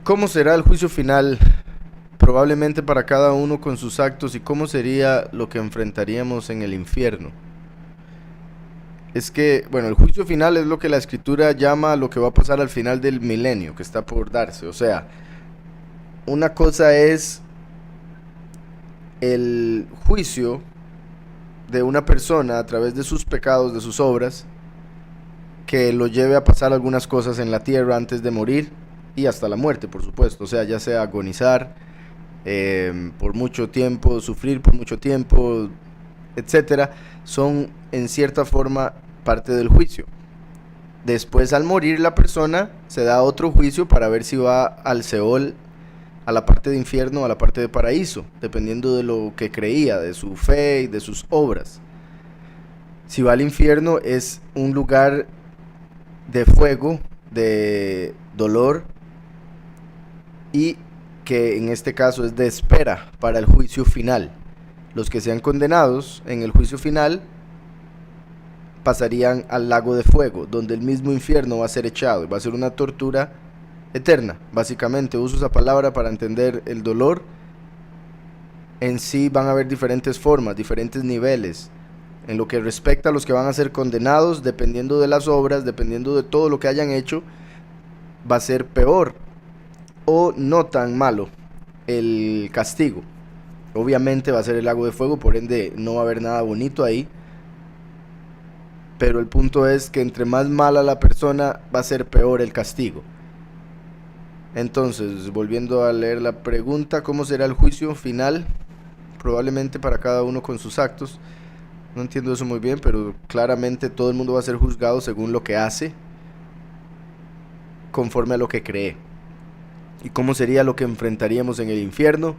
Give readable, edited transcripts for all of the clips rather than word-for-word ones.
¿Cómo será el juicio final? Probablemente para cada uno con sus actos, y cómo sería lo que enfrentaríamos en el infierno. Es que, bueno, el juicio final es lo que la escritura llama lo que va a pasar al final del milenio, que está por darse. O sea, una cosa es el juicio de una persona a través de sus pecados, de sus obras, que lo lleve a pasar algunas cosas en la tierra antes de morir y hasta la muerte, por supuesto. O sea, ya sea agonizar por mucho tiempo, sufrir por mucho tiempo, etcétera, son en cierta forma parte del juicio. Después, al morir la persona, se da otro juicio para ver si va al Seol, a la parte de infierno o a la parte de paraíso, dependiendo de lo que creía, de su fe y de sus obras. Si va al infierno, es un lugar de fuego, de dolor, y que en este caso es de espera para el juicio final. Los que sean condenados en el juicio final pasarían al lago de fuego, donde el mismo infierno va a ser echado, va a ser una tortura eterna. Básicamente uso esa palabra para entender el dolor. En sí van a haber diferentes formas, diferentes niveles. En lo que respecta a los que van a ser condenados, dependiendo de las obras, dependiendo de todo lo que hayan hecho, va a ser peor o no tan malo el castigo. Obviamente va a ser el lago de fuego, por ende no va a haber nada bonito ahí. Pero el punto es que entre más mala la persona, va a ser peor el castigo. Entonces, volviendo a leer la pregunta, ¿cómo será el juicio final? Probablemente para cada uno con sus actos. No entiendo eso muy bien, pero claramente todo el mundo va a ser juzgado según lo que hace, conforme a lo que cree. ¿Y cómo sería lo que enfrentaríamos en el infierno?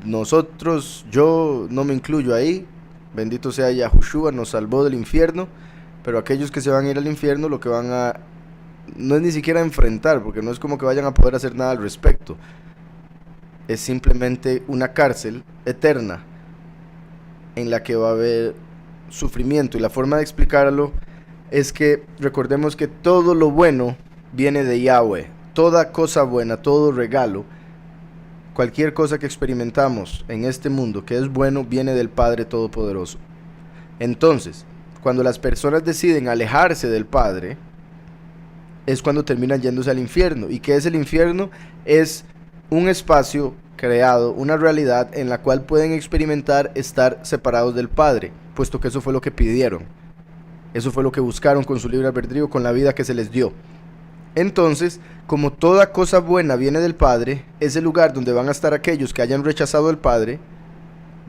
Nosotros, yo no me incluyo ahí. Bendito sea Yahushua, nos salvó del infierno. Pero aquellos que se van a ir al infierno, lo que van a... no es ni siquiera enfrentar, porque no es como que vayan a poder hacer nada al respecto. Es simplemente una cárcel eterna en la que va a haber sufrimiento. Y la forma de explicarlo es que recordemos que todo lo bueno viene de Yahweh. Toda cosa buena, todo regalo, cualquier cosa que experimentamos en este mundo que es bueno, viene del Padre Todopoderoso. Entonces, cuando las personas deciden alejarse del Padre, es cuando terminan yéndose al infierno. ¿Y qué es el infierno? Es un espacio creado, una realidad en la cual pueden experimentar estar separados del Padre, puesto que eso fue lo que pidieron. Eso fue lo que buscaron con su libre albedrío, con la vida que se les dio. Entonces, como toda cosa buena viene del Padre, ese lugar donde van a estar aquellos que hayan rechazado al Padre,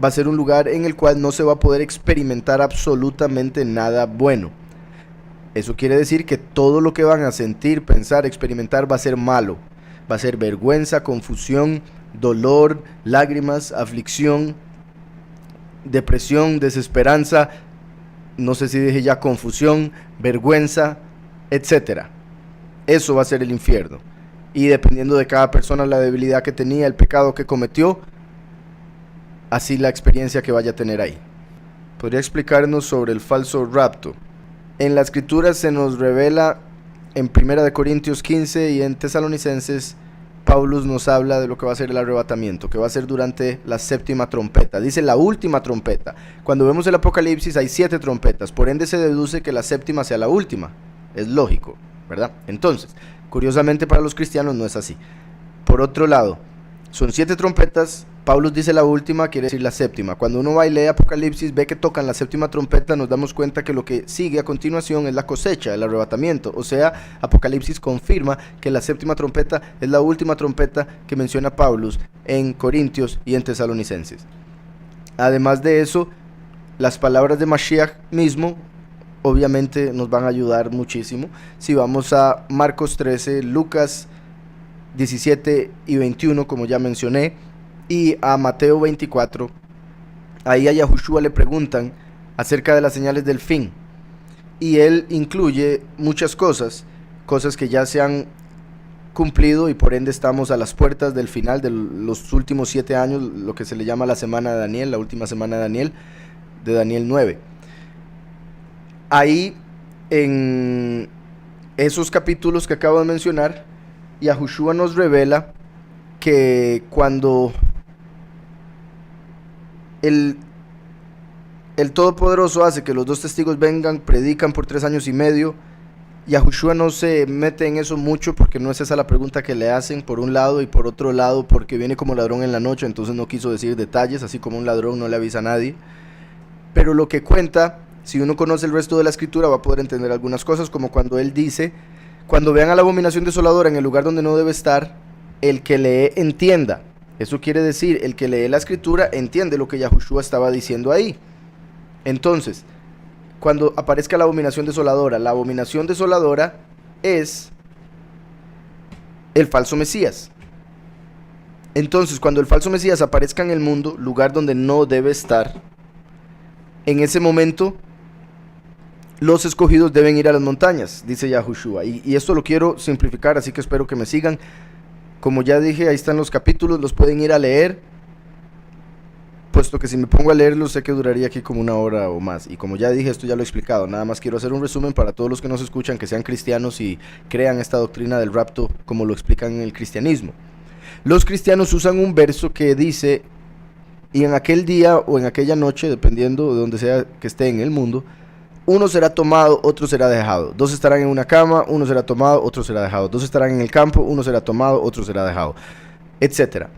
va a ser un lugar en el cual no se va a poder experimentar absolutamente nada bueno. Eso quiere decir que todo lo que van a sentir, pensar, experimentar va a ser malo. Va a ser vergüenza, confusión, dolor, lágrimas, aflicción, depresión, desesperanza, no sé si dije ya confusión, vergüenza, etcétera. Eso va a ser el infierno. Y dependiendo de cada persona, la debilidad que tenía, el pecado que cometió, así la experiencia que vaya a tener ahí. Podría explicarnos sobre el falso rapto. En la escritura se nos revela en 1 Corintios 15 y en Tesalonicenses, Pablo nos habla de lo que va a ser el arrebatamiento, que va a ser durante la séptima trompeta. Dice la última trompeta. Cuando vemos el Apocalipsis hay 7 trompetas, por ende se deduce que la séptima sea la última. Es lógico, ¿verdad? Entonces, curiosamente para los cristianos no es así. Por otro lado, son 7 trompetas. Pablo dice la última, quiere decir la séptima. Cuando uno va y lee Apocalipsis, ve que tocan la séptima trompeta, nos damos cuenta que lo que sigue a continuación es la cosecha, el arrebatamiento. O sea, Apocalipsis confirma que la séptima trompeta es la última trompeta que menciona Pablo en Corintios y en Tesalonicenses. Además de eso, las palabras de Mashiach mismo obviamente nos van a ayudar muchísimo. Si vamos a Marcos 13, Lucas 17 y 21, como ya mencioné, y a Mateo 24, ahí a Yahushua le preguntan acerca de las señales del fin, y él incluye muchas cosas que ya se han cumplido, y por ende estamos a las puertas del final de los últimos 7 años, lo que se le llama la semana de Daniel, la última semana de Daniel 9. Ahí en esos capítulos que acabo de mencionar, Yahushua nos revela que cuando el Todopoderoso hace que los dos testigos vengan, predican por 3 años y medio, Yahushua no se mete en eso mucho porque no es esa la pregunta que le hacen, por un lado, y por otro lado porque viene como ladrón en la noche, entonces no quiso decir detalles, así como un ladrón no le avisa a nadie. Pero lo que cuenta, si uno conoce el resto de la escritura, va a poder entender algunas cosas, como cuando él dice: cuando vean a la abominación desoladora en el lugar donde no debe estar, el que lee entienda. Eso quiere decir, el que lee la escritura entiende lo que Yahushua estaba diciendo ahí. Entonces, cuando aparezca la abominación desoladora es el falso Mesías. Entonces, cuando el falso Mesías aparezca en el mundo, lugar donde no debe estar, en ese momento los escogidos deben ir a las montañas, dice Yahushua. Y esto lo quiero simplificar, así que espero que me sigan. Como ya dije, ahí están los capítulos, los pueden ir a leer, puesto que si me pongo a leerlos sé que duraría aquí como 1 hora o más. Y como ya dije, esto ya lo he explicado, nada más quiero hacer un resumen para todos los que nos escuchan, que sean cristianos y crean esta doctrina del rapto como lo explican en el cristianismo. Los cristianos usan un verso que dice: y en aquel día o en aquella noche, dependiendo de donde sea que esté en el mundo, uno será tomado, otro será dejado. 2 estarán en una cama, uno será tomado, otro será dejado. 2 estarán en el campo, uno será tomado, otro será dejado, etcétera.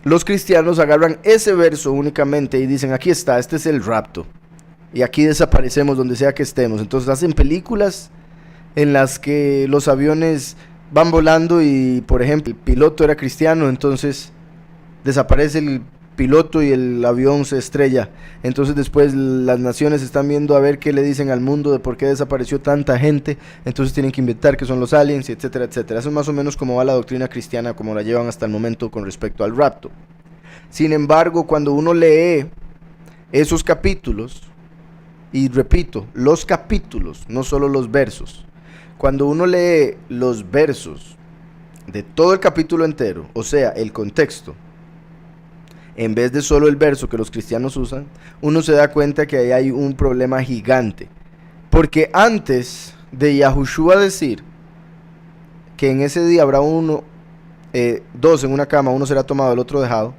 Los cristianos agarran ese verso únicamente y dicen: aquí está, este es el rapto, y aquí desaparecemos donde sea que estemos. Entonces hacen películas en las que los aviones van volando y, por ejemplo, el piloto era cristiano, entonces desaparece el piloto y el avión se estrella. Entonces después las naciones están viendo a ver qué le dicen al mundo de por qué desapareció tanta gente, entonces tienen que inventar que son los aliens, etcétera, etcétera. Eso es más o menos como va la doctrina cristiana, como la llevan hasta el momento con respecto al rapto. Sin embargo, cuando uno lee esos capítulos, y repito, los capítulos, no solo los versos, cuando uno lee los versos de todo el capítulo entero, o sea, el contexto, en vez de solo el verso que los cristianos usan, uno se da cuenta que ahí hay un problema gigante. Porque antes de Yahushua decir que en ese día habrá 2 en una cama, uno será tomado, el otro dejado,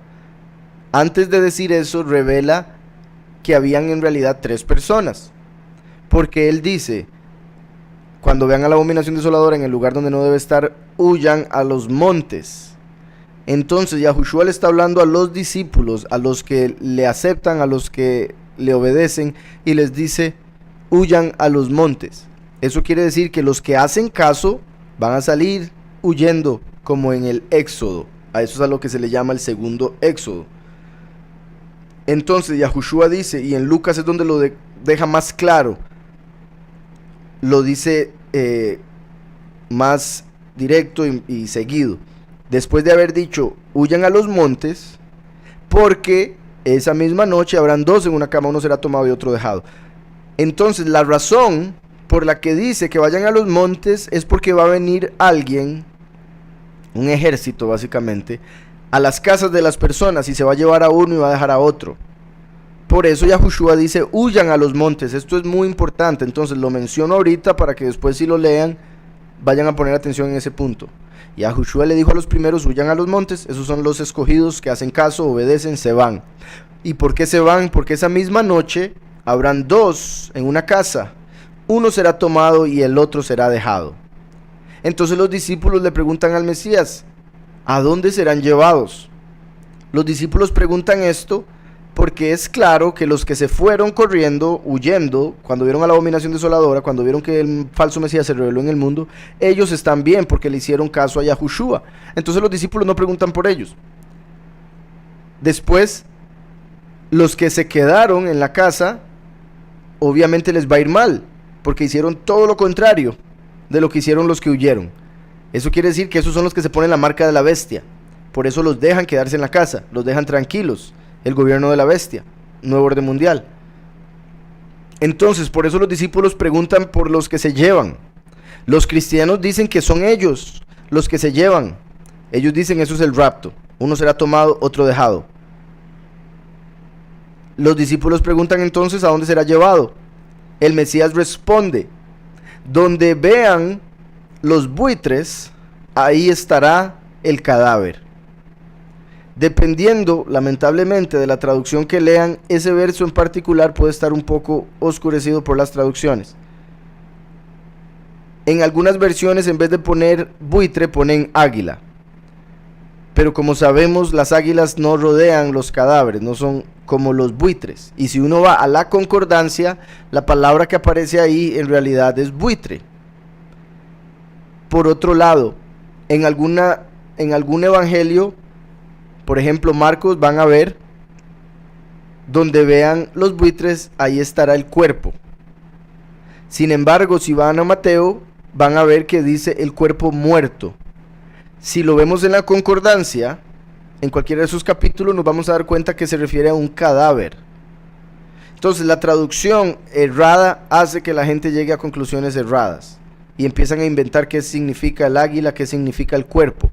antes de decir eso revela que habían en realidad 3 personas. Porque él dice: cuando vean a la abominación desoladora en el lugar donde no debe estar, huyan a los montes. Entonces Yahushua le está hablando a los discípulos, a los que le aceptan, a los que le obedecen, y les dice: huyan a los montes. Eso quiere decir que los que hacen caso van a salir huyendo, como en el Éxodo. A eso es a lo que se le llama el segundo Éxodo. Entonces Yahushua dice, y en Lucas es donde lo deja más claro, lo dice más directo y seguido. Después de haber dicho: huyan a los montes, porque esa misma noche habrán 2 en una cama, uno será tomado y otro dejado. Entonces la razón por la que dice que vayan a los montes es porque va a venir alguien, un ejército básicamente, a las casas de las personas, y se va a llevar a uno y va a dejar a otro. Por eso Yahushua dice: huyan a los montes. Esto es muy importante, entonces lo menciono ahorita para que después, si lo lean, vayan a poner atención en ese punto. Yahushua le dijo a los primeros: huyan a los montes. Esos son los escogidos que hacen caso, obedecen, se van. ¿Y por qué se van? Porque esa misma noche habrán 2 en una casa, uno será tomado y el otro será dejado. Entonces los discípulos le preguntan al Mesías: ¿a dónde serán llevados? Los discípulos preguntan esto porque es claro que los que se fueron corriendo, huyendo, cuando vieron a la abominación desoladora, cuando vieron que el falso Mesías se reveló en el mundo, ellos están bien porque le hicieron caso a Yahushua. Entonces los discípulos no preguntan por ellos. Después, los que se quedaron en la casa, obviamente les va a ir mal, porque hicieron todo lo contrario de lo que hicieron los que huyeron. Eso quiere decir que esos son los que se ponen la marca de la bestia. Por eso los dejan quedarse en la casa, los dejan tranquilos. El gobierno de la bestia, nuevo orden mundial. Entonces, por eso los discípulos preguntan por los que se llevan. Los cristianos dicen que son ellos los que se llevan. Ellos dicen: eso es el rapto. Uno será tomado, otro dejado. Los discípulos preguntan entonces: ¿a dónde será llevado? El Mesías responde: donde vean los buitres, ahí estará el cadáver. Dependiendo, lamentablemente, de la traducción que lean, ese verso en particular puede estar un poco oscurecido por las traducciones. En algunas versiones, en vez de poner buitre, ponen águila. Pero como sabemos, las águilas no rodean los cadáveres, no son como los buitres. Y si uno va a la concordancia, la palabra que aparece ahí en realidad es buitre. Por otro lado, en algún evangelio, por ejemplo Marcos, van a ver, donde vean los buitres, ahí estará el cuerpo. Sin embargo, si van a Mateo, van a ver que dice el cuerpo muerto. Si lo vemos en la concordancia, en cualquiera de sus capítulos, nos vamos a dar cuenta que se refiere a un cadáver. Entonces, la traducción errada hace que la gente llegue a conclusiones erradas y empiezan a inventar qué significa el águila, qué significa el cuerpo,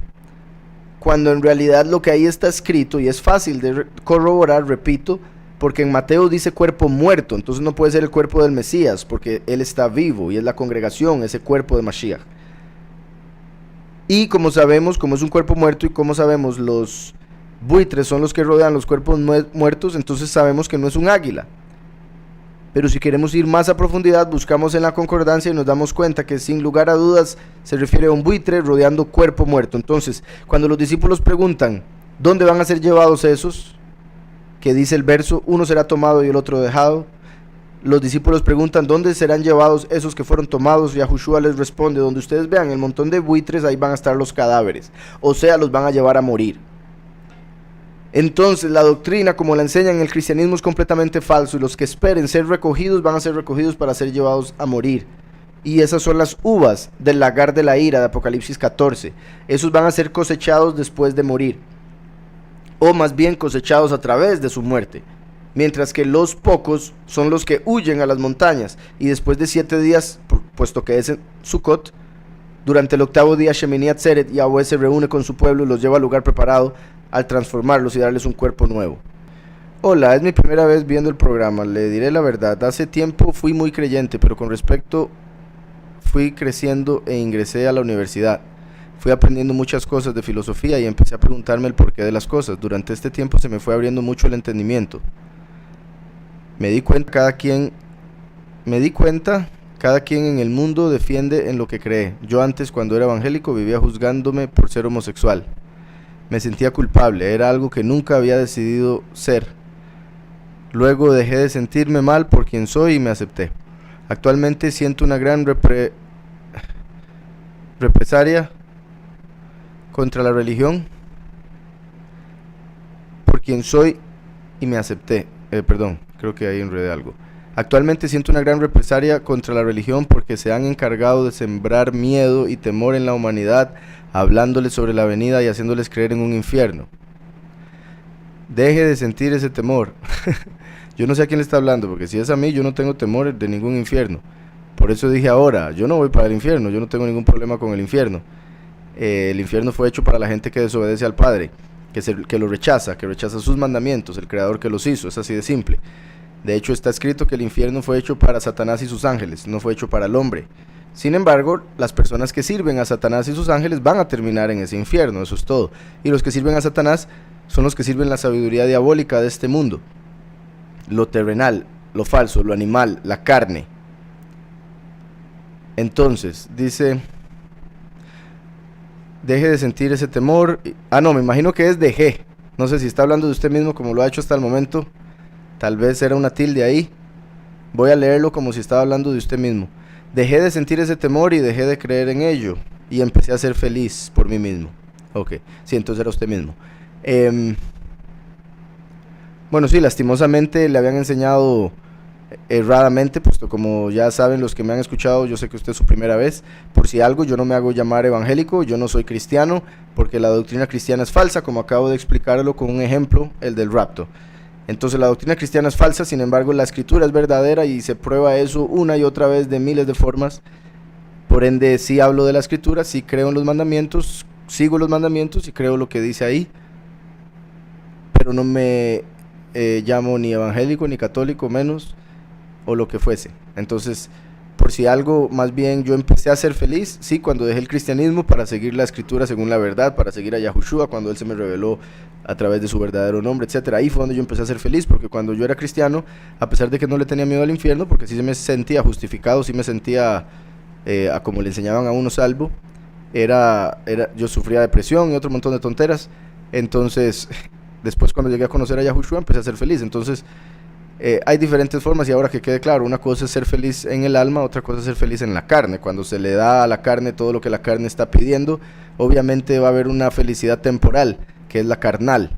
cuando en realidad lo que ahí está escrito, y es fácil de corroborar, repito, porque en Mateo dice cuerpo muerto, entonces no puede ser el cuerpo del Mesías, porque él está vivo y es la congregación, ese cuerpo de Mashiach. Y como sabemos, como es un cuerpo muerto y como sabemos los buitres son los que rodean los cuerpos muertos, entonces sabemos que no es un águila. Pero si queremos ir más a profundidad, buscamos en la concordancia y nos damos cuenta que sin lugar a dudas se refiere a un buitre rodeando cuerpo muerto. Entonces, cuando los discípulos preguntan, ¿dónde van a ser llevados esos? Que dice el verso, uno será tomado y el otro dejado. Los discípulos preguntan, ¿dónde serán llevados esos que fueron tomados? Y Yahushua les responde, donde ustedes vean el montón de buitres, ahí van a estar los cadáveres. O sea, los van a llevar a morir. Entonces, la doctrina, como la enseñan en el cristianismo, es completamente falso. Y los que esperen ser recogidos, van a ser recogidos para ser llevados a morir. Y esas son las uvas del lagar de la ira de Apocalipsis 14. Esos van a ser cosechados después de morir. O más bien cosechados a través de su muerte. Mientras que los pocos son los que huyen a las montañas y después de 7 días, puesto que es en Sukkot, durante el 8º día Shemini Atzeret, Yahweh se reúne con su pueblo y los lleva al lugar preparado al transformarlos y darles un cuerpo nuevo. Hola, es mi primera vez viendo el programa, le diré la verdad, hace tiempo fui muy creyente, pero con respecto fui creciendo e ingresé a la universidad. Fui aprendiendo muchas cosas de filosofía y empecé a preguntarme el porqué de las cosas. Durante este tiempo se me fue abriendo mucho el entendimiento. Me di cuenta, cada quien en el mundo defiende en lo que cree. Yo antes, cuando era evangélico, vivía juzgándome por ser homosexual. Me sentía culpable, era algo que nunca había decidido ser. Luego dejé de sentirme mal por quien soy y me acepté. Actualmente siento una gran represalia contra la religión por quien soy y me acepté. Creo que ahí enredé algo. Actualmente siento una gran represalia contra la religión porque se han encargado de sembrar miedo y temor en la humanidad, hablándoles sobre la venida y haciéndoles creer en un infierno. Deje de sentir ese temor. Yo no sé a quién le está hablando, porque si es a mí, yo no tengo temor de ningún infierno. Por eso dije ahora, yo no voy para el infierno, yo no tengo ningún problema con el infierno. El infierno fue hecho para la gente que desobedece al Padre, que lo rechaza, que rechaza sus mandamientos, el Creador que los hizo, es así de simple. De hecho está escrito que el infierno fue hecho para Satanás y sus ángeles, no fue hecho para el hombre. Sin embargo, las personas que sirven a Satanás y sus ángeles van a terminar en ese infierno, eso es todo. Y los que sirven a Satanás son los que sirven la sabiduría diabólica de este mundo. Lo terrenal, lo falso, lo animal, la carne. Entonces, dice, deje de sentir ese temor. No, me imagino que es dejé. No sé si está hablando de usted mismo como lo ha hecho hasta el momento. Tal vez era una tilde ahí. Voy a leerlo como si estaba hablando de usted mismo. Dejé de sentir ese temor y dejé de creer en ello. Y empecé a ser feliz por mí mismo. Ok, sí, entonces era usted mismo. Bueno, sí, lastimosamente le habían enseñado erradamente, puesto como ya saben los que me han escuchado, yo sé que usted es su primera vez. Por si algo, yo no me hago llamar evangélico, yo no soy cristiano, porque la doctrina cristiana es falsa, como acabo de explicarlo con un ejemplo, el del rapto. Entonces la doctrina cristiana es falsa, sin embargo la escritura es verdadera y se prueba eso una y otra vez de miles de formas. Por ende, sí hablo de la escritura, sí creo en los mandamientos, sigo los mandamientos y creo lo que dice ahí, pero no me llamo ni evangélico ni católico menos, o lo que fuese. Entonces, por si algo, más bien yo empecé a ser feliz, sí, cuando dejé el cristianismo para seguir la escritura según la verdad, para seguir a Yahushua, cuando él se me reveló a través de su verdadero nombre, etcétera. Ahí fue donde yo empecé a ser feliz, porque cuando yo era cristiano, a pesar de que no le tenía miedo al infierno, porque sí me sentía justificado, sí me sentía a como le enseñaban a uno salvo, yo sufría depresión y otro montón de tonteras. Entonces, después cuando llegué a conocer a Yahushua, empecé a ser feliz. Entonces, hay diferentes formas, y ahora que quede claro, una cosa es ser feliz en el alma, otra cosa es ser feliz en la carne. Cuando se le da a la carne todo lo que la carne está pidiendo, obviamente va a haber una felicidad temporal, que es la carnal.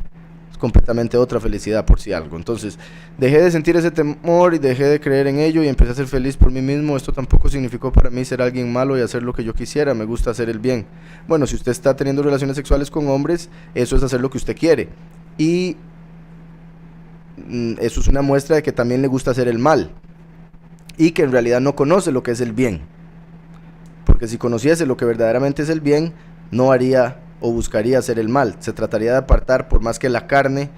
Es completamente otra felicidad, por si algo. Entonces, dejé de sentir ese temor y dejé de creer en ello y empecé a ser feliz por mí mismo. Esto tampoco significó para mí ser alguien malo y hacer lo que yo quisiera. Me gusta hacer el bien. Bueno, si usted está teniendo relaciones sexuales con hombres, eso es hacer lo que usted quiere. Y eso es una muestra de que también le gusta hacer el mal y que en realidad no conoce lo que es el bien, porque si conociese lo que verdaderamente es el bien, no haría o buscaría hacer el mal. Se trataría de apartar, por más que la carne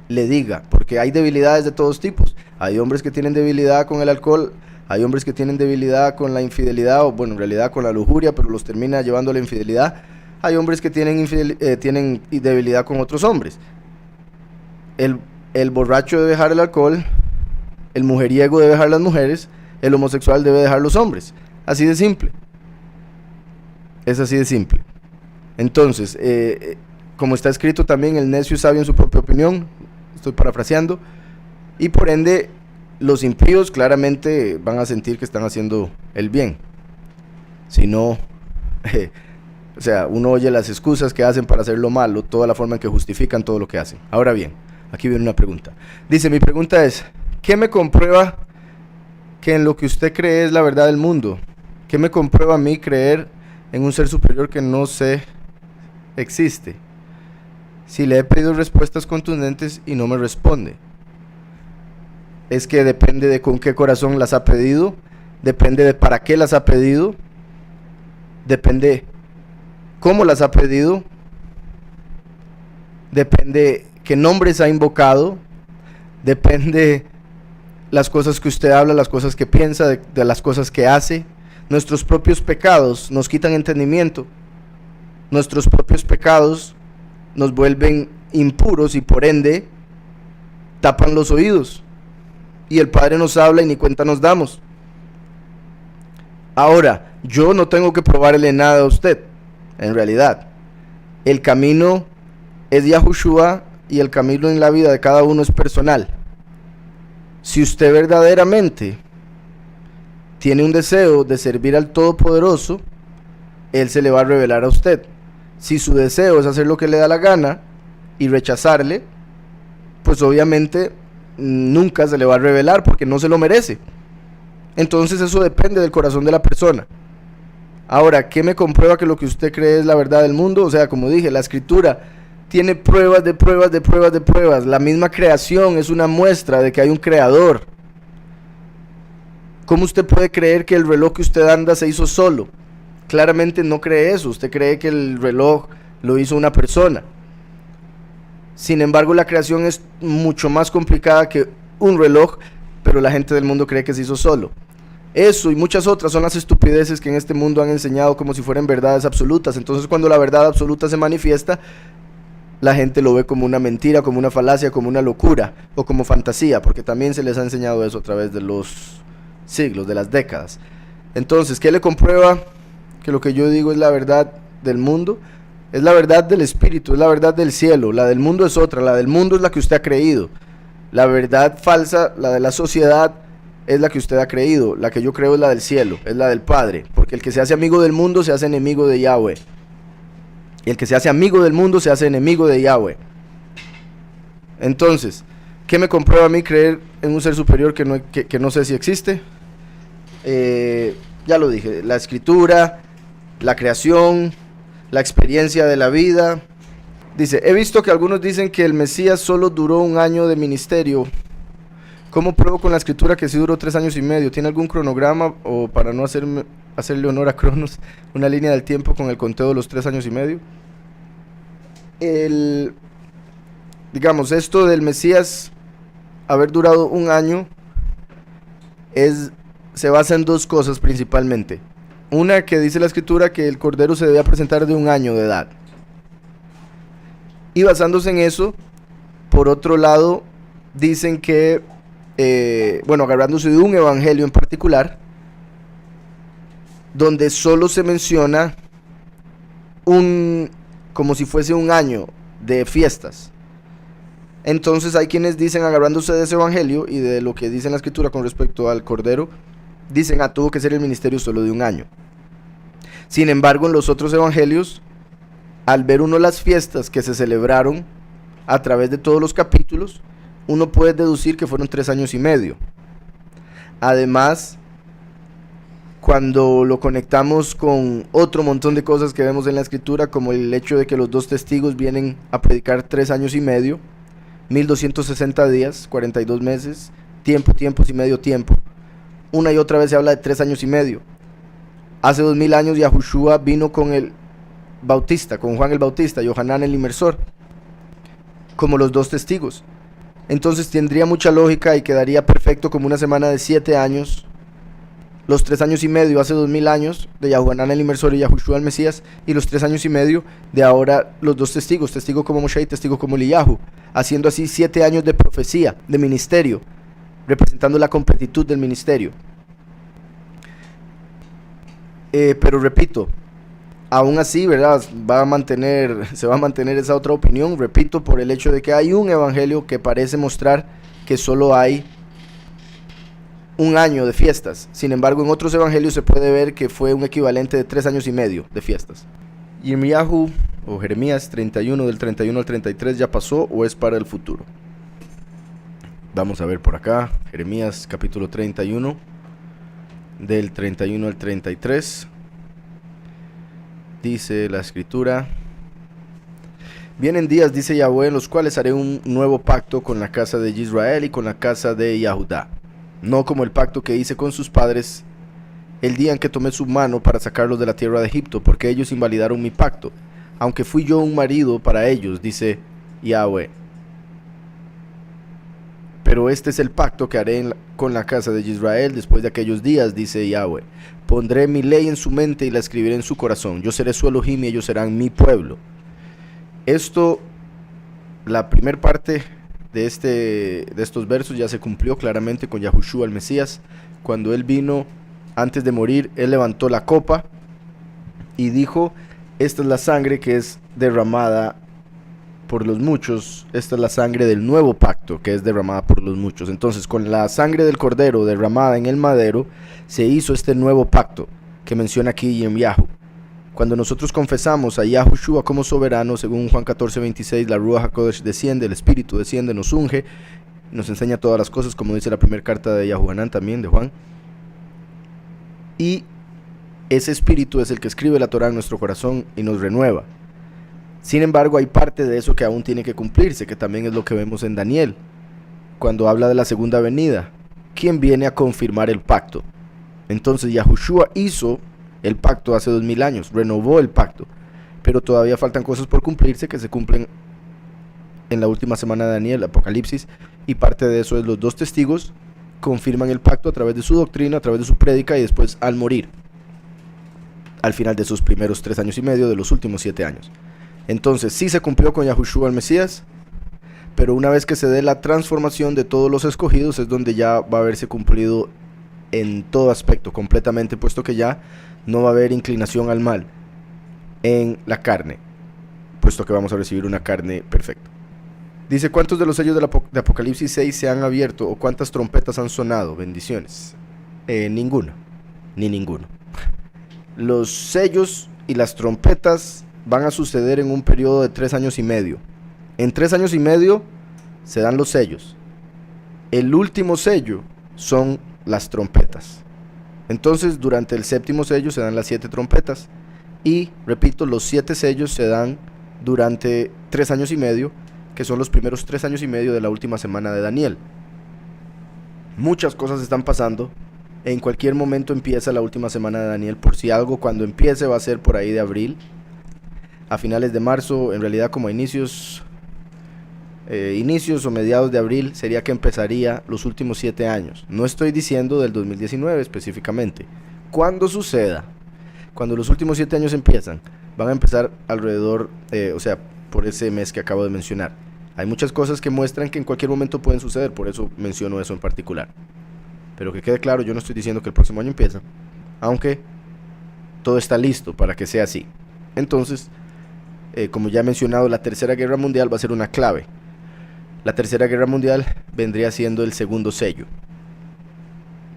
le diga, porque hay debilidades de todos tipos. Hay hombres que tienen debilidad con el alcohol, hay hombres que tienen debilidad con la infidelidad, o bueno, en realidad con la lujuria, pero los termina llevando a la infidelidad. Hay hombres que tienen debilidad con otros hombres. El borracho debe dejar el alcohol, el mujeriego debe dejar las mujeres, el homosexual debe dejar los hombres. Así de simple. Es así de simple. Entonces, como está escrito también, el necio es sabio en su propia opinión, estoy parafraseando, y por ende, los impíos claramente van a sentir que están haciendo el bien. Si no, o sea, uno oye las excusas que hacen para hacer lo malo, toda la forma en que justifican todo lo que hacen. Ahora bien, aquí viene una pregunta. Dice, mi pregunta es, ¿qué me comprueba que en lo que usted cree es la verdad del mundo? ¿Qué me comprueba a mí creer en un ser superior que no sé existe? Si le he pedido respuestas contundentes y no me responde, es que depende de con qué corazón las ha pedido, depende de para qué las ha pedido, depende cómo las ha pedido, depende qué nombres ha invocado, depende las cosas que usted habla, las cosas que piensa, de las cosas que hace. Nuestros propios pecados nos quitan entendimiento, nuestros propios pecados nos vuelven impuros y por ende tapan los oídos, y el Padre nos habla y ni cuenta nos damos. Ahora, yo no tengo que probarle nada a usted, en realidad. El camino es Yahushua y el camino en la vida de cada uno es personal. Si usted verdaderamente tiene un deseo de servir al Todopoderoso, Él se le va a revelar a usted. Si su deseo es hacer lo que le da la gana y rechazarle, pues obviamente nunca se le va a revelar porque no se lo merece. Entonces eso depende del corazón de la persona. Ahora, ¿qué me comprueba que lo que usted cree es la verdad del mundo? O sea, como dije, la escritura tiene pruebas de pruebas de pruebas de pruebas. La misma creación es una muestra de que hay un creador. ¿Cómo usted puede creer que el reloj que usted anda se hizo solo? Claramente no cree eso. Usted cree que el reloj lo hizo una persona. Sin embargo, la creación es mucho más complicada que un reloj, pero la gente del mundo cree que se hizo solo. Eso y muchas otras son las estupideces que en este mundo han enseñado como si fueran verdades absolutas. Entonces, cuando la verdad absoluta se manifiesta, la gente lo ve como una mentira, como una falacia, como una locura o como fantasía, porque también se les ha enseñado eso a través de los siglos, de las décadas. Entonces, ¿qué le comprueba que lo que yo digo es la verdad del mundo? Es la verdad del espíritu, es la verdad del cielo. La del mundo es otra, la del mundo es la que usted ha creído. La verdad falsa, la de la sociedad, es la que usted ha creído. La que yo creo es la del cielo, es la del Padre, porque el que se hace amigo del mundo se hace enemigo de Yahweh. Y el que se hace amigo del mundo se hace enemigo de Yahweh. Entonces, ¿qué me comprueba a mí creer en un ser superior que no sé si existe? Ya lo dije, la escritura, la creación, la experiencia de la vida. Dice, he visto que algunos dicen que el Mesías solo duró 1 año de ministerio. ¿Cómo pruebo con la escritura que sí duró 3 años y medio? ¿Tiene algún cronograma o, para no hacerle honor a Cronos, una línea del tiempo con el conteo de los 3 años y medio? Digamos, esto del Mesías haber durado 1 año es se basa en dos cosas principalmente. Una, que dice la escritura que el cordero se debía presentar de 1 año de edad. Y basándose en eso, por otro lado, dicen que, agarrándose de un evangelio en particular, donde solo se menciona como si fuese 1 año de fiestas. Entonces hay quienes dicen, agarrándose de ese evangelio y de lo que dice la escritura con respecto al cordero, dicen, tuvo que ser el ministerio solo de 1 año. Sin embargo, en los otros evangelios, al ver uno las fiestas que se celebraron a través de todos los capítulos, uno puede deducir que fueron 3 años y medio. Además, cuando lo conectamos con otro montón de cosas que vemos en la escritura, como el hecho de que los 2 testigos vienen a predicar 3 años y medio, 1260 días, 42 meses, tiempos y medio tiempo. Una y otra vez se habla de 3 años y medio. Hace 2000 años Yahushua vino con el Bautista, con Juan el Bautista, Yohanan el Inmersor, como los 2 testigos. Entonces tendría mucha lógica y quedaría perfecto como una semana de 7 años, los 3 años y medio hace 2000 años de Yohanan el Inmersor y Yahushua el Mesías, y los 3 años y medio de ahora los 2 testigos, testigo como Moshe y testigo como Eliyahu, haciendo así 7 años de profecía, de ministerio, representando la completitud del ministerio. Pero repito, aún así, ¿verdad? Se va a mantener esa otra opinión, repito, por el hecho de que hay un evangelio que parece mostrar que solo hay 1 año de fiestas. Sin embargo, en otros evangelios se puede ver que fue un equivalente de 3 años y medio de fiestas. Yirmiyahu o Jeremías 31 del 31 al 33 ya pasó o es para el futuro. Vamos a ver por acá, Jeremías capítulo 31 del 31 al 33. Dice la escritura: vienen días, dice Yahweh, en los cuales haré un nuevo pacto con la casa de Israel y con la casa de Yahudá, no como el pacto que hice con sus padres el día en que tomé su mano para sacarlos de la tierra de Egipto, porque ellos invalidaron mi pacto, aunque fui yo un marido para ellos, dice Yahweh. Pero este es el pacto que haré con la casa de Israel después de aquellos días, dice Yahweh. Pondré mi ley en su mente y la escribiré en su corazón. Yo seré su Elohim y ellos serán mi pueblo. Esto, la primera parte de estos versos ya se cumplió claramente con Yahushua el Mesías. Cuando él vino, antes de morir, él levantó la copa y dijo: esta es la sangre que es derramada por los muchos, esta es la sangre del nuevo pacto que es derramada por los muchos. Entonces, con la sangre del cordero derramada en el madero, se hizo este nuevo pacto que menciona aquí Yirmiyahu. Cuando nosotros confesamos a Yahushua como soberano, según Juan 14:26, la Ruach HaKodesh desciende, el Espíritu desciende, nos unge, nos enseña todas las cosas, como dice la primera carta de Yahuanán también, de Juan. Y ese Espíritu es el que escribe la Torah en nuestro corazón y nos renueva. Sin embargo, hay parte de eso que aún tiene que cumplirse, que también es lo que vemos en Daniel, cuando habla de la segunda venida. ¿Quién viene a confirmar el pacto? Entonces Yahushua hizo el pacto hace 2000 años, renovó el pacto, pero todavía faltan cosas por cumplirse que se cumplen en la última semana de Daniel, Apocalipsis, y parte de eso es los 2 testigos confirman el pacto a través de su doctrina, a través de su prédica y después al morir, al final de sus primeros 3 años y medio de los últimos 7 años. Entonces sí se cumplió con Yahushua el Mesías, pero una vez que se dé la transformación de todos los escogidos es donde ya va a haberse cumplido en todo aspecto completamente, puesto que ya no va a haber inclinación al mal en la carne, puesto que vamos a recibir una carne perfecta. Dice: ¿cuántos de los sellos de Apocalipsis 6 se han abierto o cuántas trompetas han sonado? Bendiciones. Ninguno, ni ninguno. Los sellos y las trompetas van a suceder en un periodo de 3 años y medio. En 3 años y medio se dan los sellos. El último sello son las trompetas. Entonces, durante el 7º sello se dan las 7 trompetas. Y, repito, los 7 sellos se dan durante 3 años y medio, que son los primeros 3 años y medio de la última semana de Daniel. Muchas cosas están pasando. En cualquier momento empieza la última semana de Daniel. Por si algo, cuando empiece va a ser por ahí de abril, a finales de marzo, en realidad como a inicios inicios o mediados de abril sería que empezaría los últimos 7 años. No estoy diciendo del 2019 específicamente. Cuando suceda, cuando los últimos 7 años empiezan, van a empezar alrededor, por ese mes que acabo de mencionar. Hay muchas cosas que muestran que en cualquier momento pueden suceder, por eso menciono eso en particular. Pero que quede claro, yo no estoy diciendo que el próximo año empieza, aunque todo está listo para que sea así. Entonces, como ya he mencionado, la Tercera Guerra Mundial va a ser una clave. La Tercera Guerra Mundial vendría siendo el segundo sello,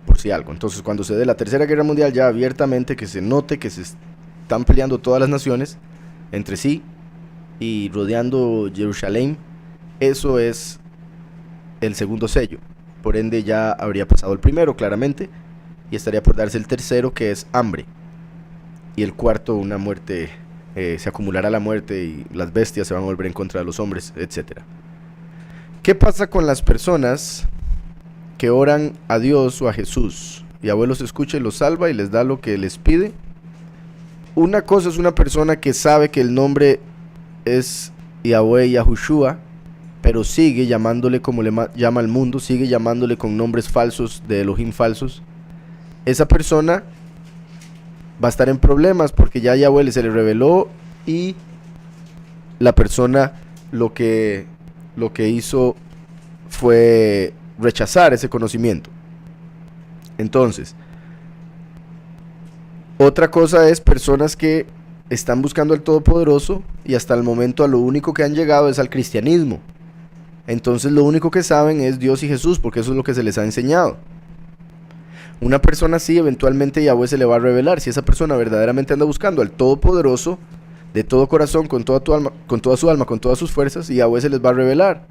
por si algo. Entonces, cuando se dé la Tercera Guerra Mundial ya abiertamente, que se note que se están peleando todas las naciones entre sí y rodeando Jerusalén, eso es el segundo sello. Por ende ya habría pasado el primero claramente y estaría por darse el tercero, que es hambre, y el cuarto una muerte, se acumulará la muerte y las bestias se van a volver en contra de los hombres, etc. ¿Qué pasa con las personas que oran a Dios o a Jesús? Yahweh los escucha y los salva y les da lo que les pide. Una cosa es una persona que sabe que el nombre es Yahweh Yahushua, pero sigue llamándole como le llama el mundo, sigue llamándole con nombres falsos de Elohim falsos. Esa persona va a estar en problemas porque ya Yahweh se le reveló y la persona lo que hizo fue rechazar ese conocimiento. Entonces, otra cosa es personas que están buscando al Todopoderoso y hasta el momento a lo único que han llegado es al cristianismo. Entonces lo único que saben es Dios y Jesús, porque eso es lo que se les ha enseñado. Una persona así, eventualmente Yahweh se le va a revelar. Si esa persona verdaderamente anda buscando al Todopoderoso de todo corazón, con toda tu alma, con toda su alma, con todas sus fuerzas, y Yahweh se les va a revelar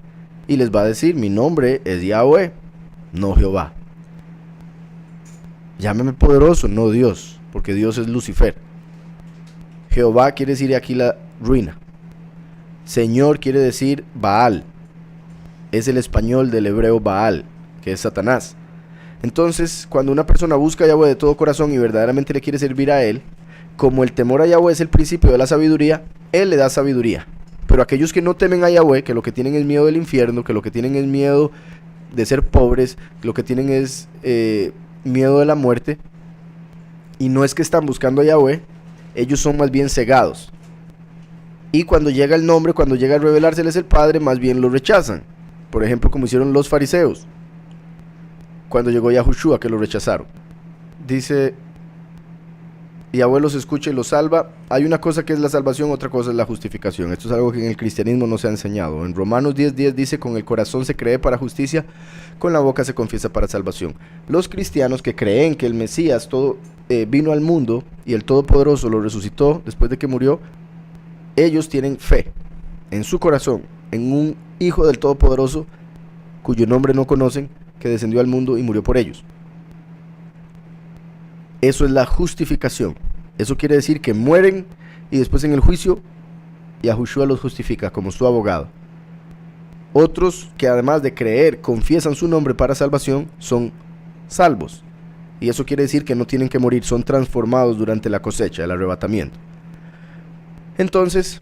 y les va a decir: mi nombre es Yahweh, no Jehová. Llámeme poderoso, no Dios, porque Dios es Lucifer. Jehová quiere decir aquí la ruina. Señor quiere decir Baal. Es el español del hebreo Baal, que es Satanás. Entonces, cuando una persona busca a Yahweh de todo corazón y verdaderamente le quiere servir a Él, como el temor a Yahweh es el principio de la sabiduría, Él le da sabiduría. Pero aquellos que no temen a Yahweh, que lo que tienen es miedo del infierno, que lo que tienen es miedo de ser pobres, que lo que tienen es miedo de la muerte, y no es que están buscando a Yahweh, ellos son más bien cegados. Y cuando llega el nombre, cuando llega a revelárseles el Padre, más bien lo rechazan. Por ejemplo, como hicieron los fariseos cuando llegó Yahushua, que lo rechazaron. Dice: Yahweh los escucha y los salva. Hay una cosa que es la salvación, otra cosa es la justificación. Esto es algo que en el cristianismo no se ha enseñado. En Romanos 10:10 dice: con el corazón se cree para justicia, con la boca se confiesa para salvación. Los cristianos que creen que el Mesías vino al mundo y el Todopoderoso lo resucitó después de que murió, ellos tienen fe en su corazón en un Hijo del Todopoderoso, cuyo nombre no conocen, que descendió al mundo y murió por ellos. Eso es la justificación. Eso quiere decir que mueren y después en el juicio Yahushua los justifica como su abogado. Otros que además de creer confiesan su nombre para salvación son salvos. Y eso quiere decir que no tienen que morir, son transformados durante la cosecha, el arrebatamiento. Entonces,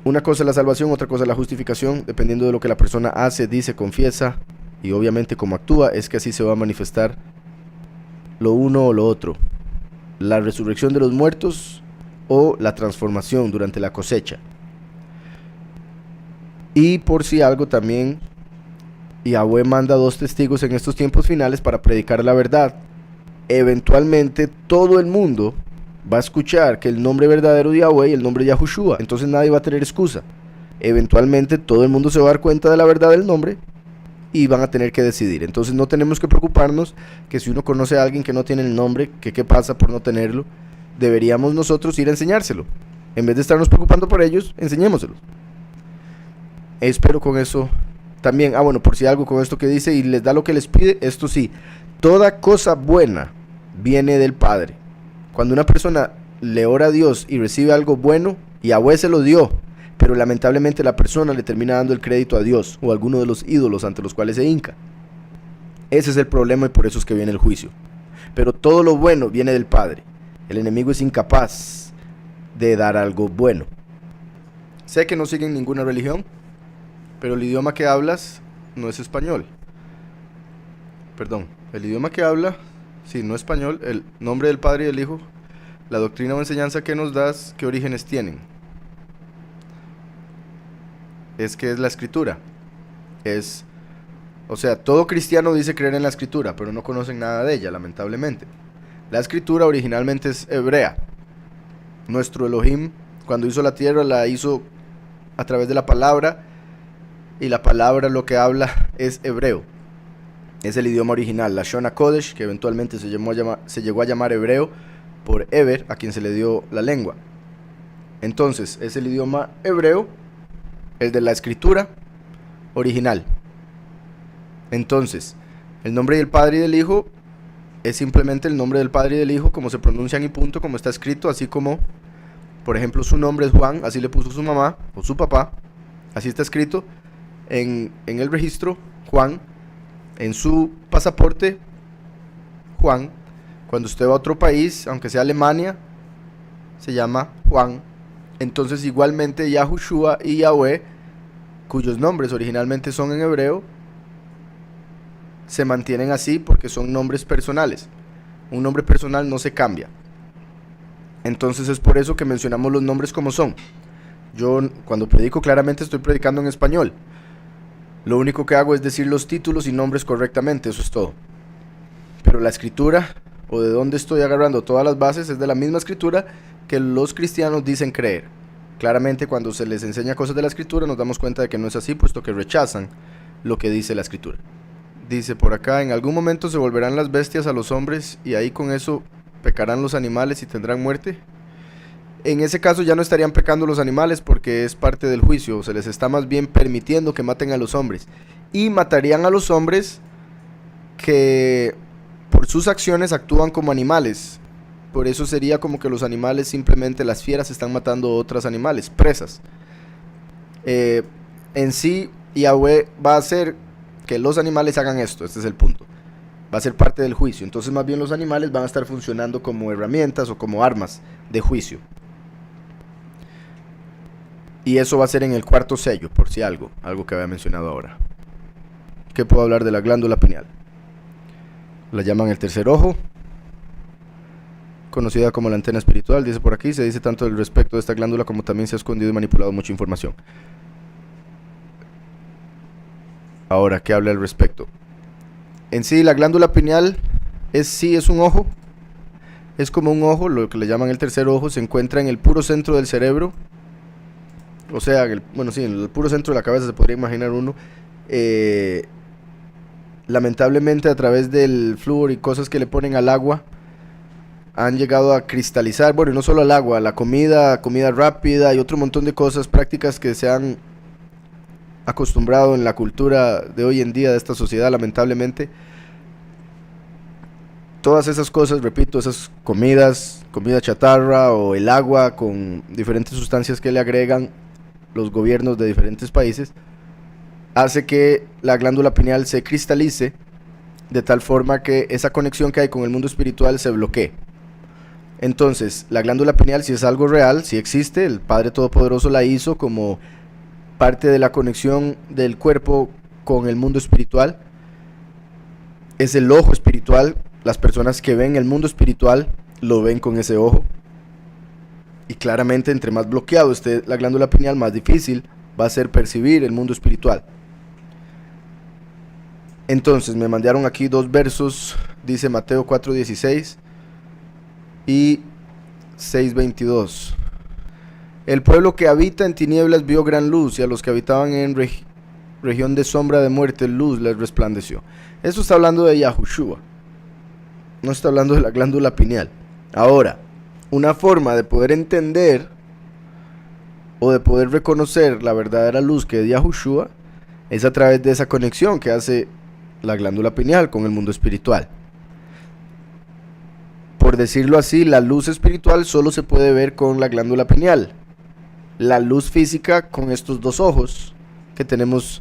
una cosa es la salvación, otra cosa es la justificación. Dependiendo de lo que la persona hace, dice, confiesa y obviamente cómo actúa, es que así se va a manifestar lo uno o lo otro: la resurrección de los muertos o la transformación durante la cosecha. Y por si algo, también Yahweh manda 2 testigos en estos tiempos finales para predicar la verdad. Eventualmente todo el mundo va a escuchar que el nombre verdadero de Yahweh y el nombre de Yahushua, entonces nadie va a tener excusa. Eventualmente todo el mundo se va a dar cuenta de la verdad del nombre y van a tener que decidir. Entonces no tenemos que preocuparnos que si uno conoce a alguien que no tiene el nombre, que qué pasa por no tenerlo. Deberíamos nosotros ir a enseñárselo. En vez de estarnos preocupando por ellos, enseñémoselos. Espero con eso también, bueno, por si algo con esto que dice, y les da lo que les pide, esto sí: toda cosa buena viene del Padre. Cuando una persona le ora a Dios y recibe algo bueno, Yahweh se lo dio, pero lamentablemente la persona le termina dando el crédito a Dios o a alguno de los ídolos ante los cuales se hinca. Ese es el problema y por eso es que viene el juicio. Pero todo lo bueno viene del Padre. El enemigo es incapaz de dar algo bueno. Sé que no siguen ninguna religión, pero el idioma que hablas no es español. Perdón, el idioma que habla, sí, no español, el nombre del Padre y del Hijo, la doctrina o enseñanza que nos das, ¿qué orígenes tienen? Es que es la escritura. O sea, todo cristiano dice creer en la escritura, pero no conocen nada de ella, lamentablemente. La escritura originalmente es hebrea. Nuestro Elohim, cuando hizo la tierra, la hizo a través de la palabra, y la palabra lo que habla es hebreo. Es el idioma original, la Shona Kodesh, que eventualmente se llegó a llamar hebreo por Eber, a quien se le dio la lengua. Entonces, es el idioma hebreo, el de la escritura original. Entonces, el nombre del Padre y del Hijo es simplemente el nombre del Padre y del Hijo, como se pronuncian y punto, como está escrito, así como, por ejemplo, su nombre es Juan, así le puso su mamá o su papá, así está escrito en el registro, Juan, en su pasaporte, Juan. Cuando usted va a otro país, aunque sea Alemania, se llama Juan. Entonces igualmente Yahushua y Yahweh, cuyos nombres originalmente son en hebreo, se mantienen así porque son nombres personales. Un nombre personal no se cambia. Entonces es por eso que mencionamos los nombres como son. Yo cuando predico claramente estoy predicando en español. Lo único que hago es decir los títulos y nombres correctamente, eso es todo. Pero la escritura, o de dónde estoy agarrando todas las bases, es de la misma escritura que los cristianos dicen creer. Claramente cuando se les enseña cosas de la escritura nos damos cuenta de que no es así, puesto que rechazan lo que dice la escritura. Dice por acá, en algún momento se volverán las bestias a los hombres y ahí con eso pecarán los animales y tendrán muerte. En ese caso ya no estarían pecando los animales porque es parte del juicio, se les está más bien permitiendo que maten a los hombres. Y matarían a los hombres que por sus acciones actúan como animales. Por eso sería como que los animales, simplemente las fieras, están matando a otros animales, presas. En sí, Yahweh va a hacer que los animales hagan esto, este es el punto. Va a ser parte del juicio, entonces más bien los animales van a estar funcionando como herramientas o como armas de juicio. Y eso va a ser en el cuarto sello, por si algo que había mencionado ahora. ¿Qué puedo hablar de la glándula pineal? La llaman el tercer ojo, conocida como la antena espiritual, dice por aquí. Se dice tanto al respecto de esta glándula como también se ha escondido y manipulado mucha información. Ahora, ¿qué habla al respecto? En sí, la glándula pineal es un ojo. Es como un ojo, lo que le llaman el tercer ojo. Se encuentra en el puro centro del cerebro. O sea, en el puro centro de la cabeza se podría imaginar uno. Lamentablemente, a través del flúor y cosas que le ponen al agua, han llegado a cristalizar, bueno, y no solo al agua, la comida rápida y otro montón de cosas, prácticas que se han acostumbrado en la cultura de hoy en día de esta sociedad, lamentablemente. Todas esas cosas, repito, esas comida chatarra o el agua con diferentes sustancias que le agregan los gobiernos de diferentes países, hace que la glándula pineal se cristalice de tal forma que esa conexión que hay con el mundo espiritual se bloquee. Entonces, la glándula pineal, si es algo real, si existe, el Padre Todopoderoso la hizo como parte de la conexión del cuerpo con el mundo espiritual. Es el ojo espiritual. Las personas que ven el mundo espiritual lo ven con ese ojo. Y claramente, entre más bloqueado esté la glándula pineal, más difícil va a ser percibir el mundo espiritual. Entonces, me mandaron aquí dos versos. Dice Mateo 4:16 y 6:22. El pueblo que habita en tinieblas vio gran luz, y a los que habitaban en región de sombra de muerte, luz les resplandeció. Esto está hablando de Yahushua, no está hablando de la glándula pineal. Ahora, una forma de poder entender o de poder reconocer la verdadera luz que es Yahushua es a través de esa conexión que hace la glándula pineal con el mundo espiritual. Por decirlo así, la luz espiritual solo se puede ver con la glándula pineal. La luz física con estos dos ojos que tenemos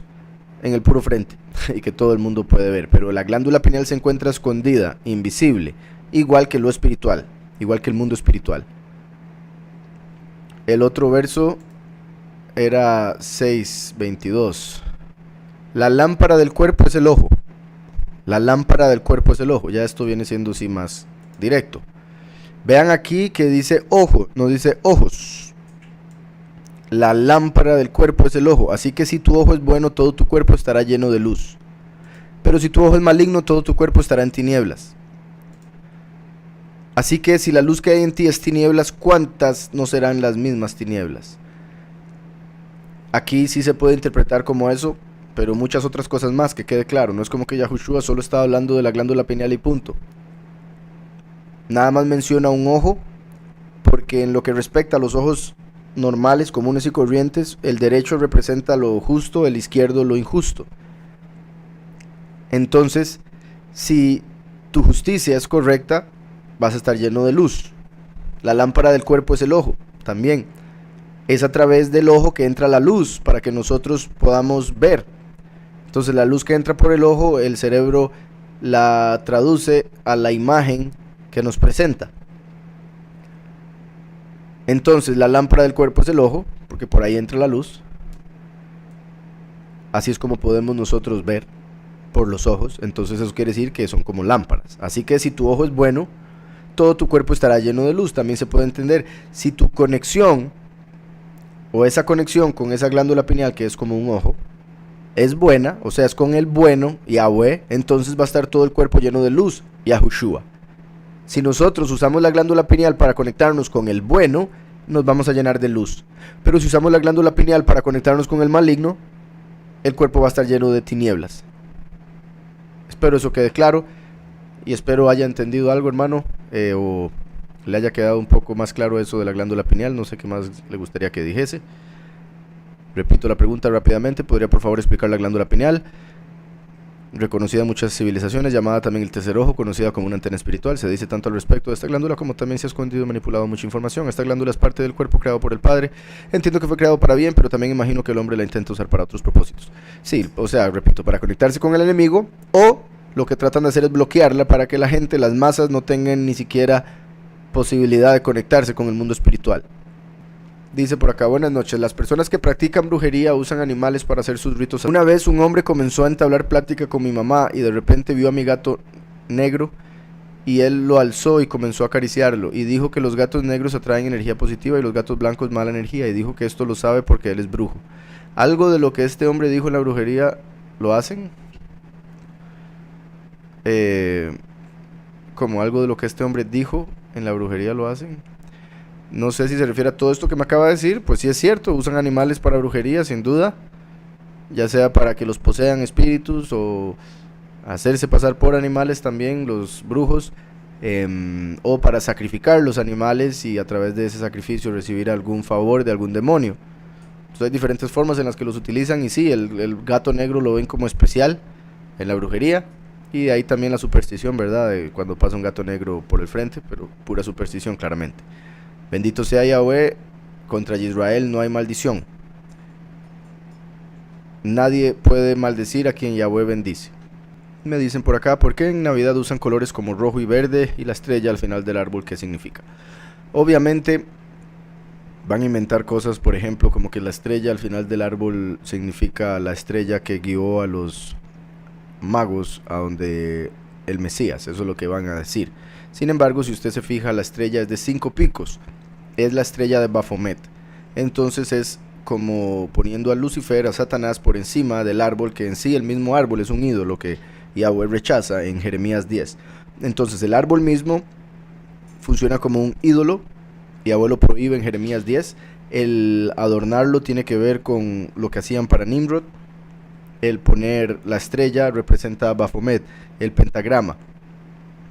en el puro frente y que todo el mundo puede ver. Pero la glándula pineal se encuentra escondida, invisible, igual que lo espiritual, igual que el mundo espiritual. El otro verso era 6:22. La lámpara del cuerpo es el ojo. La lámpara del cuerpo es el ojo. Ya esto viene siendo así más directo. Vean aquí que dice ojo, no dice ojos. La lámpara del cuerpo es el ojo. Así que si tu ojo es bueno, todo tu cuerpo estará lleno de luz. Pero si tu ojo es maligno, todo tu cuerpo estará en tinieblas. Así que si la luz que hay en ti es tinieblas, ¿cuántas no serán las mismas tinieblas? Aquí sí se puede interpretar como eso, pero muchas otras cosas más, que quede claro. No es como que Yahushua solo estaba hablando de la glándula pineal y punto. Nada más menciona un ojo, porque en lo que respecta a los ojos normales, comunes y corrientes, el derecho representa lo justo, el izquierdo lo injusto. Entonces, si tu justicia es correcta, vas a estar lleno de luz. La lámpara del cuerpo es el ojo, también. Es a través del ojo que entra la luz, para que nosotros podamos ver. Entonces la luz que entra por el ojo, el cerebro la traduce a la imagen que nos presenta. Entonces la lámpara del cuerpo es el ojo, porque por ahí entra la luz. Así es como podemos nosotros ver por los ojos. Entonces eso quiere decir que son como lámparas. Así que si tu ojo es bueno, todo tu cuerpo estará lleno de luz. También se puede entender, si tu conexión o esa conexión con esa glándula pineal, que es como un ojo, es buena, o sea, es con el bueno, Yahweh, entonces va a estar todo el cuerpo lleno de luz, Yahushua. Si nosotros usamos la glándula pineal para conectarnos con el bueno, nos vamos a llenar de luz. Pero si usamos la glándula pineal para conectarnos con el maligno, el cuerpo va a estar lleno de tinieblas. Espero eso quede claro y espero haya entendido algo, hermano, o le haya quedado un poco más claro eso de la glándula pineal. No sé qué más le gustaría que dijese. Repito la pregunta rápidamente. ¿Podría por favor explicar la glándula pineal? Reconocida en muchas civilizaciones, llamada también el tercer ojo, conocida como una antena espiritual. Se dice tanto al respecto de esta glándula como también se ha escondido y manipulado mucha información. Esta glándula es parte del cuerpo creado por el Padre. Entiendo que fue creado para bien, pero también imagino que el hombre la intenta usar para otros propósitos. Sí, o sea, repito, para conectarse con el enemigo, o lo que tratan de hacer es bloquearla para que la gente, las masas, no tengan ni siquiera posibilidad de conectarse con el mundo espiritual. Dice por acá, buenas noches, las personas que practican brujería usan animales para hacer sus ritos. Una vez un hombre comenzó a entablar plática con mi mamá y de repente vio a mi gato negro y él lo alzó y comenzó a acariciarlo y dijo que los gatos negros atraen energía positiva y los gatos blancos mala energía, y dijo que esto lo sabe porque él es brujo. ¿Algo de lo que este hombre dijo en la brujería lo hacen? Como algo de lo que este hombre dijo en la brujería lo hacen. No sé si se refiere a todo esto que me acaba de decir. Pues sí es cierto, usan animales para brujería, sin duda. Ya sea para que los posean espíritus o hacerse pasar por animales también, los brujos. O para sacrificar los animales y a través de ese sacrificio recibir algún favor de algún demonio. Entonces hay diferentes formas en las que los utilizan. Y sí, el gato negro lo ven como especial en la brujería. Y de ahí también la superstición, ¿verdad? De cuando pasa un gato negro por el frente, pero pura superstición, claramente. Bendito sea Yahweh, contra Israel no hay maldición. Nadie puede maldecir a quien Yahweh bendice. Me dicen por acá, ¿por qué en Navidad usan colores como rojo y verde y la estrella al final del árbol? ¿Qué significa? Obviamente van a inventar cosas, por ejemplo, como que la estrella al final del árbol significa la estrella que guió a los magos a donde el Mesías. Eso es lo que van a decir. Sin embargo, si usted se fija, la estrella es de 5 picos. Es la estrella de Baphomet. Entonces es como poniendo a Lucifer, a Satanás, por encima del árbol, que en sí el mismo árbol es un ídolo que Yahweh rechaza en Jeremías 10. Entonces el árbol mismo funciona como un ídolo. Yahweh lo prohíbe en Jeremías 10. El adornarlo tiene que ver con lo que hacían para Nimrod. El poner la estrella representa a Baphomet, el pentagrama,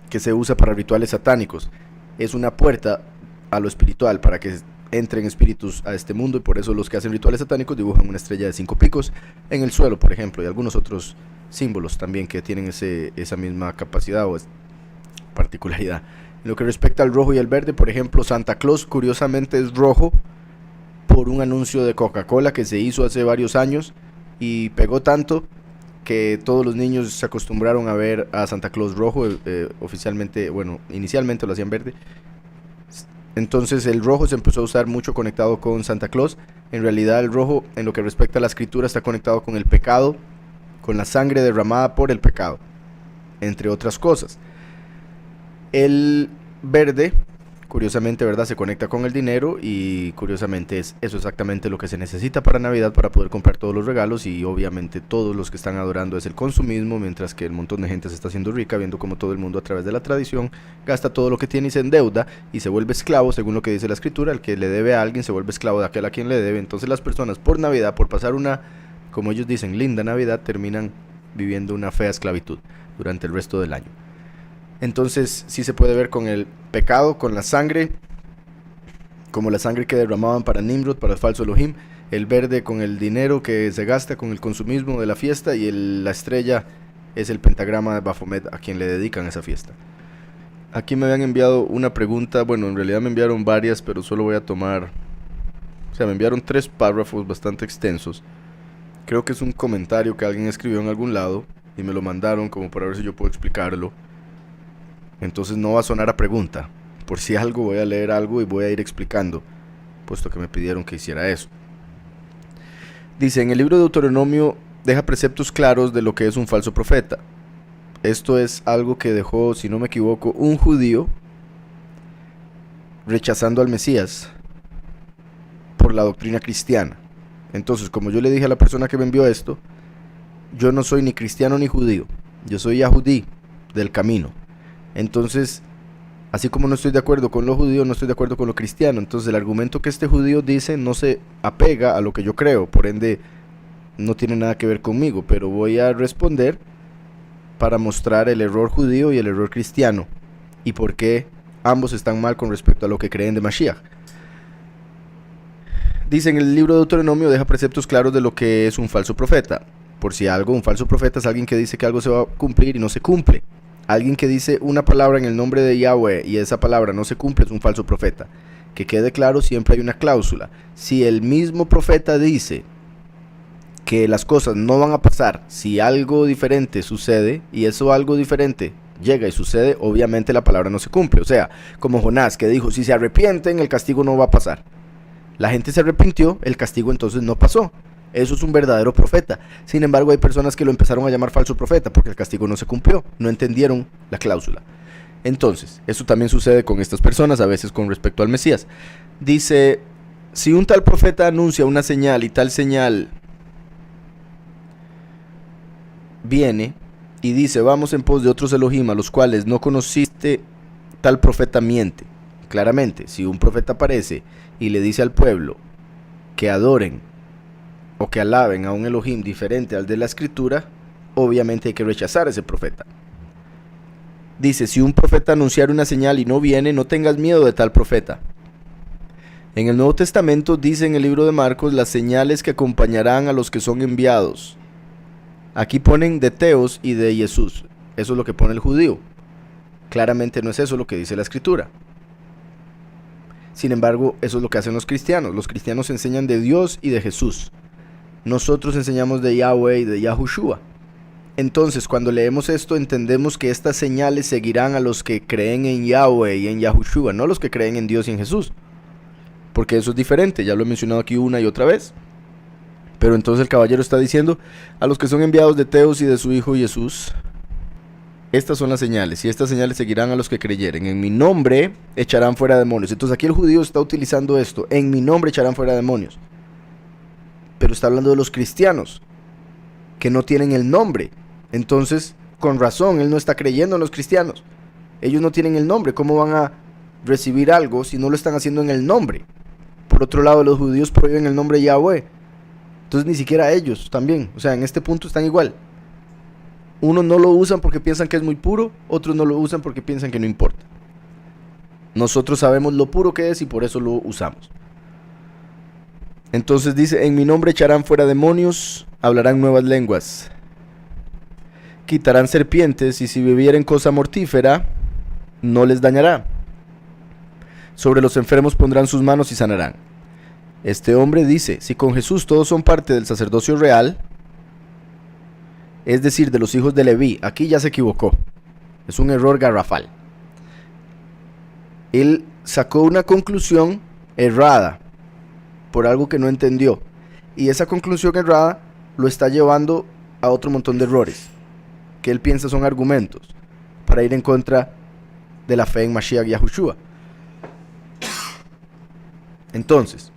que se usa para rituales satánicos. Es una puerta a lo espiritual, para que entren espíritus a este mundo, y por eso los que hacen rituales satánicos dibujan una estrella de 5 picos en el suelo, por ejemplo, y algunos otros símbolos también que tienen esa misma capacidad o particularidad. En lo que respecta al rojo y el verde, por ejemplo, Santa Claus curiosamente es rojo por un anuncio de Coca-Cola que se hizo hace varios años y pegó tanto que todos los niños se acostumbraron a ver a Santa Claus rojo. Oficialmente, bueno, inicialmente lo hacían verde. Entonces el rojo se empezó a usar mucho conectado con Santa Claus. En realidad el rojo, en lo que respecta a la escritura, está conectado con el pecado, con la sangre derramada por el pecado, entre otras cosas. El verde, curiosamente, ¿verdad?, se conecta con el dinero y curiosamente es eso exactamente lo que se necesita para Navidad para poder comprar todos los regalos, y obviamente todos los que están adorando es el consumismo, mientras que el montón de gente se está haciendo rica viendo como todo el mundo a través de la tradición gasta todo lo que tiene y se endeuda y se vuelve esclavo, según lo que dice la escritura. El que le debe a alguien se vuelve esclavo de aquel a quien le debe. Entonces las personas por Navidad, por pasar una, como ellos dicen, linda Navidad, terminan viviendo una fea esclavitud durante el resto del año. Entonces sí se puede ver con el pecado, con la sangre, como la sangre que derramaban para Nimrod, para el falso Elohim. El verde con el dinero que se gasta, con el consumismo de la fiesta. Y la estrella es el pentagrama de Baphomet, a quien le dedican esa fiesta. Aquí me habían enviado una pregunta. Bueno, en realidad me enviaron varias, pero solo voy a tomar... O sea, me enviaron 3 párrafos bastante extensos. Creo que es un comentario que alguien escribió en algún lado y me lo mandaron como para ver si yo puedo explicarlo. Entonces no va a sonar a pregunta. Por si algo, voy a leer algo y voy a ir explicando, puesto que me pidieron que hiciera eso. Dice, en el libro de Deuteronomio deja preceptos claros de lo que es un falso profeta. Esto es algo que dejó, si no me equivoco, un judío rechazando al Mesías por la doctrina cristiana. Entonces, como yo le dije a la persona que me envió esto, yo no soy ni cristiano ni judío. Yo soy yahudí, del camino. Entonces, así como no estoy de acuerdo con lo judío, no estoy de acuerdo con lo cristiano. Entonces el argumento que este judío dice no se apega a lo que yo creo, por ende no tiene nada que ver conmigo, pero voy a responder para mostrar el error judío y el error cristiano y por qué ambos están mal con respecto a lo que creen de Mashiach. Dice, en el libro de Deuteronomio deja preceptos claros de lo que es un falso profeta. Por si algo, un falso profeta es alguien que dice que algo se va a cumplir y no se cumple. Alguien que dice una palabra en el nombre de Yahweh y esa palabra no se cumple es un falso profeta. Que quede claro, siempre hay una cláusula. Si el mismo profeta dice que las cosas no van a pasar, si algo diferente sucede y eso algo diferente llega y sucede, obviamente la palabra no se cumple. O sea, como Jonás, que dijo, si se arrepienten el castigo no va a pasar. La gente se arrepintió, el castigo entonces no pasó. Eso es un verdadero profeta. Sin embargo, hay personas que lo empezaron a llamar falso profeta porque el castigo no se cumplió, no entendieron la cláusula. Entonces, eso también sucede con estas personas, a veces con respecto al Mesías. Dice, si un tal profeta anuncia una señal y tal señal viene y dice, vamos en pos de otros Elohim a los cuales no conociste, tal profeta miente. Claramente, si un profeta aparece y le dice al pueblo que adoren o que alaben a un Elohim diferente al de la escritura, obviamente hay que rechazar a ese profeta. Dice, si un profeta anunciara una señal y no viene, no tengas miedo de tal profeta. En el Nuevo Testamento dice en el libro de Marcos las señales que acompañarán a los que son enviados. Aquí ponen de Teos y de Jesús. Eso es lo que pone el judío. Claramente no es eso lo que dice la escritura. Sin embargo, eso es lo que hacen los cristianos. Los cristianos enseñan de Dios y de Jesús. Nosotros enseñamos de Yahweh y de Yahushua. Entonces, cuando leemos esto, entendemos que estas señales seguirán a los que creen en Yahweh y en Yahushua, no a los que creen en Dios y en Jesús. Porque eso es diferente, ya lo he mencionado aquí una y otra vez. Pero entonces el caballero está diciendo, a los que son enviados de Teos y de su hijo Jesús, estas son las señales, y estas señales seguirán a los que creyeren. En mi nombre echarán fuera demonios. Entonces aquí el judío está utilizando esto, en mi nombre echarán fuera demonios. Pero está hablando de los cristianos, que no tienen el nombre. Entonces, con razón, él no está creyendo en los cristianos. Ellos no tienen el nombre. ¿Cómo van a recibir algo si no lo están haciendo en el nombre? Por otro lado, los judíos prohíben el nombre Yahweh. Entonces ni siquiera ellos también. O sea, en este punto están igual. Unos no lo usan porque piensan que es muy puro, otros no lo usan porque piensan que no importa. Nosotros sabemos lo puro que es y por eso lo usamos. Entonces dice, en mi nombre echarán fuera demonios, hablarán nuevas lenguas, quitarán serpientes y si bebieren cosa mortífera, no les dañará. Sobre los enfermos pondrán sus manos y sanarán. Este hombre dice, si con Jesús todos son parte del sacerdocio real, es decir, de los hijos de Leví, aquí ya se equivocó. Es un error garrafal. Él sacó una conclusión errada por algo que no entendió. Y esa conclusión errada lo está llevando a otro montón de errores que él piensa son argumentos para ir en contra de la fe en Mashiach Yahushua. Entonces,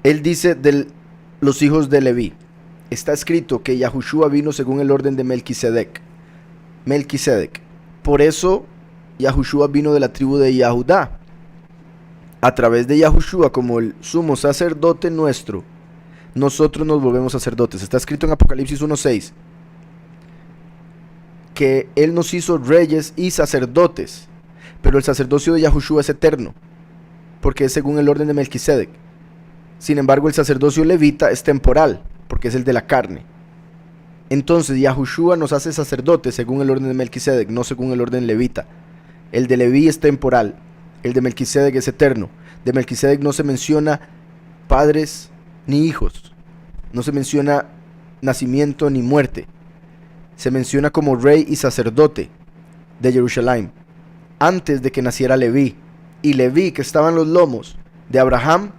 él dice de los hijos de Leví, está escrito que Yahushua vino según el orden de Melquisedec. Por eso Yahushua vino de la tribu de Yahudá. A través de Yahushua, como el sumo sacerdote nuestro, nosotros nos volvemos sacerdotes. Está escrito en Apocalipsis 1:6 que Él nos hizo reyes y sacerdotes, pero el sacerdocio de Yahushua es eterno, porque es según el orden de Melquisedec. Sin embargo, el sacerdocio levita es temporal, porque es el de la carne. Entonces, Yahushua nos hace sacerdotes según el orden de Melquisedec, no según el orden levita. El de Leví es temporal, el de Melquisedec es eterno. De Melquisedec no se menciona padres ni hijos, no se menciona nacimiento ni muerte. Se menciona como rey y sacerdote de Jerusalén, antes de que naciera Leví. Y Leví, que estaba en los lomos de Abraham,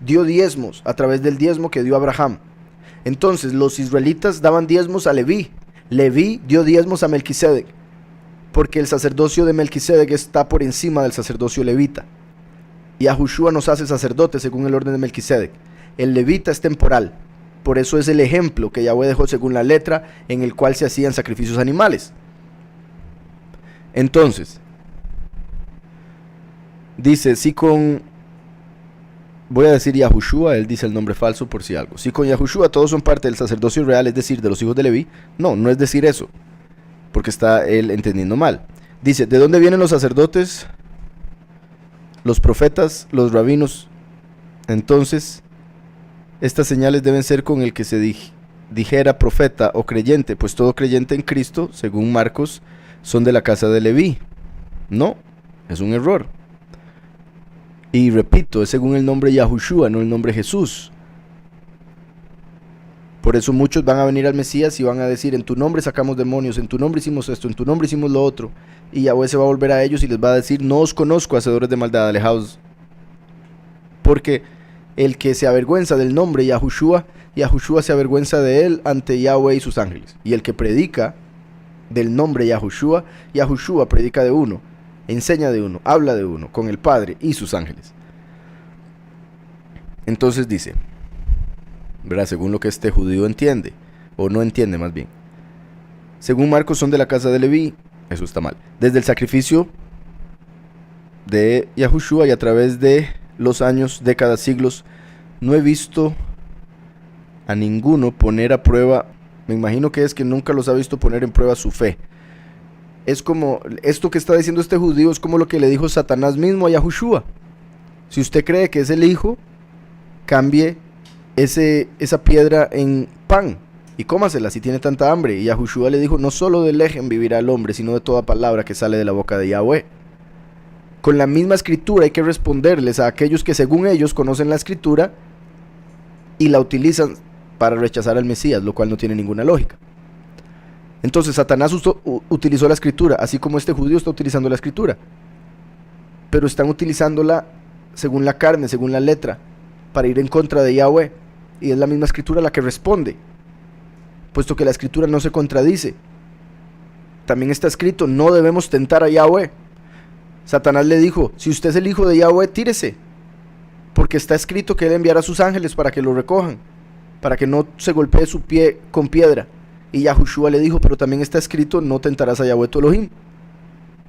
dio diezmos a través del diezmo que dio Abraham. Entonces los israelitas daban diezmos a Leví. Leví dio diezmos a Melquisedec, porque el sacerdocio de Melquisedec está por encima del sacerdocio levita. Y Yahushua nos hace sacerdotes según el orden de Melquisedec. El levita es temporal. Por eso es el ejemplo que Yahweh dejó según la letra, en el cual se hacían sacrificios animales. Entonces, dice, si con, voy a decir Yahushua, él dice el nombre falso por si algo. Si con Yahushua todos son parte del sacerdocio real, es decir, de los hijos de Leví. No, no es decir eso, porque está él entendiendo mal. Dice, ¿de dónde vienen los sacerdotes, los profetas, los rabinos? Entonces, estas señales deben ser con el que se dijera profeta o creyente, pues todo creyente en Cristo, según Marcos, son de la casa de Leví. No, es un error. Y repito, es según el nombre Yahushua, no el nombre Jesús. Por eso muchos van a venir al Mesías y van a decir, en tu nombre sacamos demonios, en tu nombre hicimos esto, en tu nombre hicimos lo otro. Y Yahweh se va a volver a ellos y les va a decir, no os conozco, hacedores de maldad, alejaos. Porque el que se avergüenza del nombre Yahushua, Yahushua se avergüenza de él ante Yahweh y sus ángeles. Y el que predica del nombre Yahushua, Yahushua predica de uno, enseña de uno, habla de uno, con el Padre y sus ángeles. Entonces dice, ¿verdad? Según lo que este judío entiende, o no entiende más bien. Según Marcos son de la casa de Leví, eso está mal. Desde el sacrificio de Yahushua y a través de los años, décadas, siglos, no he visto a ninguno poner a prueba, me imagino que es que nunca los ha visto poner en prueba su fe. Es como, esto que está diciendo este judío es como lo que le dijo Satanás mismo a Yahushua. Si usted cree que es el hijo, cambie esa piedra en pan y cómasela si tiene tanta hambre. Y Yahushua le dijo, no solo del lejen vivirá el hombre, sino de toda palabra que sale de la boca de Yahweh. Con la misma escritura hay que responderles a aquellos que según ellos conocen la escritura y la utilizan para rechazar al Mesías, lo cual no tiene ninguna lógica. Entonces Satanás utilizó la escritura, así como este judío está utilizando la escritura, pero están utilizándola según la carne, según la letra, para ir en contra de Yahweh, y es la misma escritura la que responde, puesto que la escritura no se contradice. También está escrito, no debemos tentar a Yahweh. Satanás le dijo, si usted es el hijo de Yahweh, tírese, porque está escrito que él enviará a sus ángeles para que lo recojan, para que no se golpee su pie con piedra. Y Yahushua le dijo, pero también está escrito, no tentarás a Yahweh tu Elohim.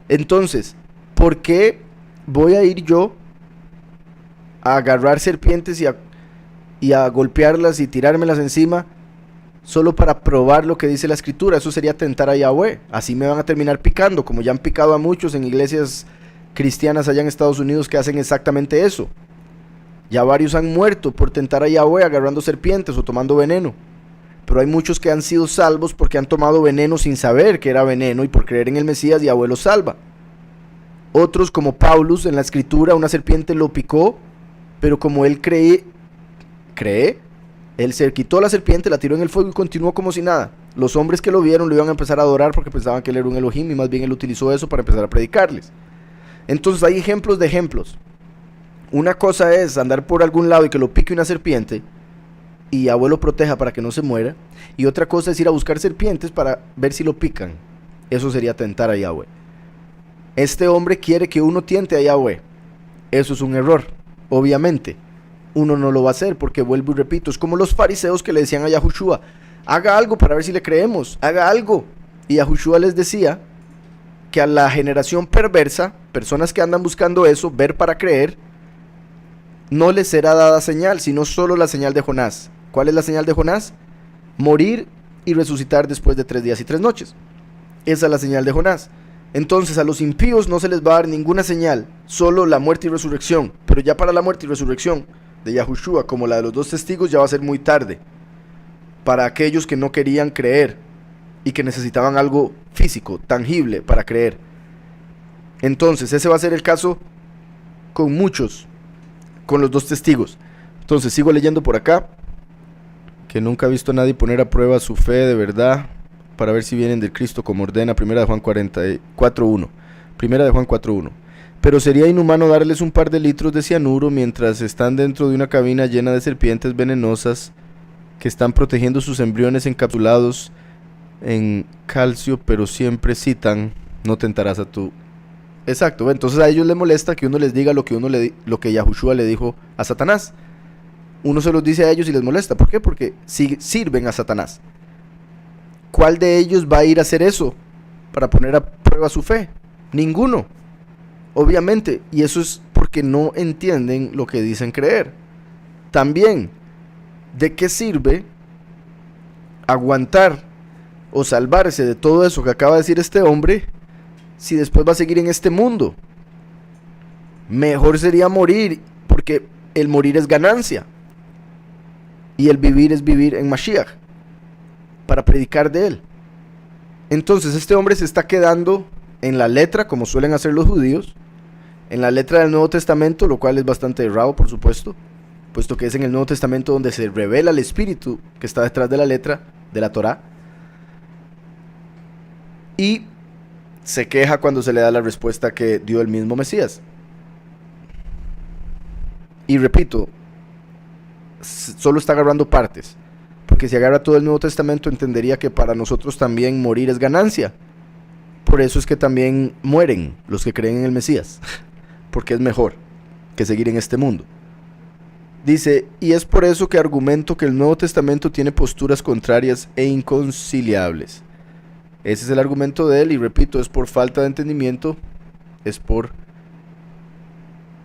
Entonces, ¿por qué voy a ir yo a agarrar serpientes y a golpearlas y tirármelas encima solo para probar lo que dice la escritura? Eso sería tentar a Yahweh. Así me van a terminar picando, como ya han picado a muchos en iglesias cristianas allá en Estados Unidos que hacen exactamente eso. Ya varios han muerto por tentar a Yahweh agarrando serpientes o tomando veneno. Pero hay muchos que han sido salvos porque han tomado veneno sin saber que era veneno, y por creer en el Mesías Yahweh los salva. Otros, como Paulus, en la escritura una serpiente lo picó, pero como él cree, él se quitó la serpiente, la tiró en el fuego y continuó como si nada. Los hombres que lo vieron lo iban a empezar a adorar porque pensaban que él era un Elohim, y más bien él utilizó eso para empezar a predicarles. Entonces hay ejemplos de ejemplos. Una cosa es andar por algún lado y que lo pique una serpiente, y Yahweh lo proteja para que no se muera. Y otra cosa es ir a buscar serpientes para ver si lo pican. Eso sería tentar a Yahweh. Este hombre quiere que uno tiente a Yahweh. Eso es un error, obviamente. Uno no lo va a hacer porque, vuelvo y repito, es como los fariseos que le decían a Yahushua: haga algo para ver si le creemos, haga algo. Y Yahushua les decía que a la generación perversa, personas que andan buscando eso, ver para creer, no les será dada señal, sino solo la señal de Jonás. ¿Cuál es la señal de Jonás? Morir y resucitar después de 3 días y 3 noches. Esa es la señal de Jonás. Entonces a los impíos no se les va a dar ninguna señal, solo la muerte y resurrección. Pero ya para la muerte y resurrección de Yahushua, como la de los 2 testigos, ya va a ser muy tarde. Para aquellos que no querían creer y que necesitaban algo físico, tangible para creer. Entonces ese va a ser el caso con muchos, con los 2 testigos. Entonces sigo leyendo por acá, que nunca ha visto a nadie poner a prueba su fe de verdad para ver si vienen del Cristo como ordena Primera de Juan 4:1. Primera de Juan 4:1. Pero sería inhumano darles un par de litros de cianuro mientras están dentro de una cabina llena de serpientes venenosas que están protegiendo sus embriones encapsulados en calcio, pero siempre citan: no tentarás a tu... Exacto, entonces a ellos les molesta que uno les diga lo que Yahushua le dijo a Satanás. Uno se los dice a ellos y les molesta. ¿Por qué? Porque sirven a Satanás. ¿Cuál de ellos va a ir a hacer eso para poner a prueba su fe? Ninguno, obviamente, y eso es porque no entienden lo que dicen creer. También, ¿de qué sirve aguantar o salvarse de todo eso que acaba de decir este hombre si después va a seguir en este mundo? Mejor sería morir, porque el morir es ganancia y el vivir es vivir en Mashiach, para predicar de él. Entonces este hombre se está quedando en la letra, como suelen hacer los judíos, en la letra del Nuevo Testamento, lo cual es bastante errado, por supuesto, puesto que es en el Nuevo Testamento donde se revela el espíritu que está detrás de la letra de la Torá, y se queja cuando se le da la respuesta que dio el mismo Mesías. Y repito, solo está agarrando partes, porque si agarra todo el Nuevo Testamento entendería que para nosotros también morir es ganancia. Por eso es que también mueren los que creen en el Mesías, porque es mejor que seguir en este mundo. Dice: y es por eso que argumento que el Nuevo Testamento tiene posturas contrarias e inconciliables. Ese es el argumento de él, y repito, es por falta de entendimiento, es por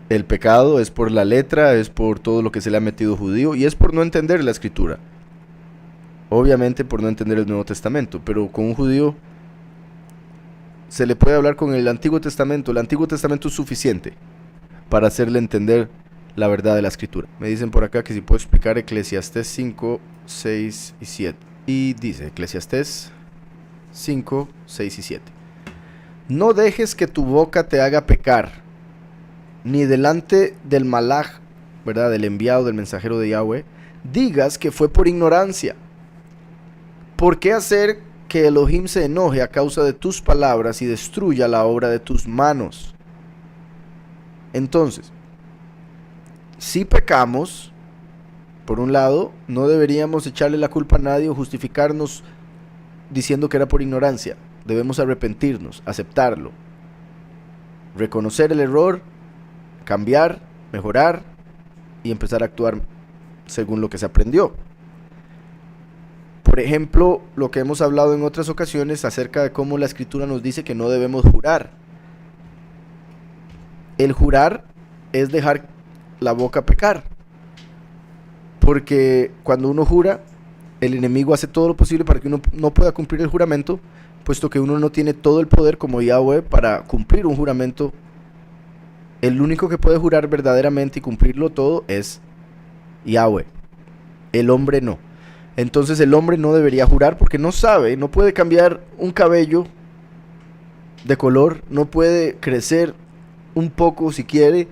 el pecado, es por la letra, es por todo lo que se le ha metido judío, y es por no entender la escritura. Obviamente por no entender el Nuevo Testamento, pero con un judío se le puede hablar con el Antiguo Testamento. El Antiguo Testamento es suficiente para hacerle entender la verdad de la escritura. Me dicen por acá que si puedo explicar Eclesiastés 5, 6 y 7. Y dice Eclesiastés 5, 6 y 7. No dejes que tu boca te haga pecar, ni delante del malaj, ¿verdad?, del enviado, del mensajero de Yahweh, digas que fue por ignorancia. ¿Por qué hacer que Elohim se enoje a causa de tus palabras y destruya la obra de tus manos? Entonces, si pecamos, por un lado, no deberíamos echarle la culpa a nadie o justificarnos diciendo que era por ignorancia. Debemos arrepentirnos, aceptarlo, reconocer el error, cambiar, mejorar y empezar a actuar según lo que se aprendió. Por ejemplo, lo que hemos hablado en otras ocasiones acerca de cómo la escritura nos dice que no debemos jurar. El jurar es dejar la boca pecar, porque cuando uno jura, el enemigo hace todo lo posible para que uno no pueda cumplir el juramento, puesto que uno no tiene todo el poder como Yahweh para cumplir un juramento. El único que puede jurar verdaderamente y cumplirlo todo es Yahweh. El hombre no. Entonces el hombre no debería jurar porque no sabe, no puede cambiar un cabello de color, no puede crecer un poco si quiere.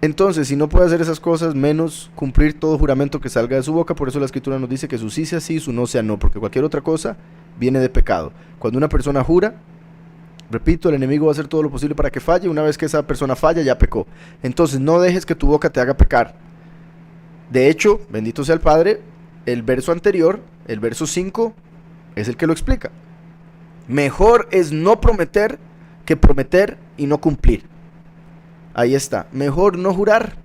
Entonces, si no puede hacer esas cosas, menos cumplir todo juramento que salga de su boca. Por eso la escritura nos dice que su sí sea sí, su no sea no, porque cualquier otra cosa viene de pecado. Cuando una persona jura, repito, el enemigo va a hacer todo lo posible para que falle. Una vez que esa persona falla, ya pecó. Entonces no dejes que tu boca te haga pecar. De hecho, bendito sea el Padre, el verso anterior, el verso 5, es el que lo explica. Mejor es no prometer que prometer y no cumplir. Ahí está. Mejor no jurar.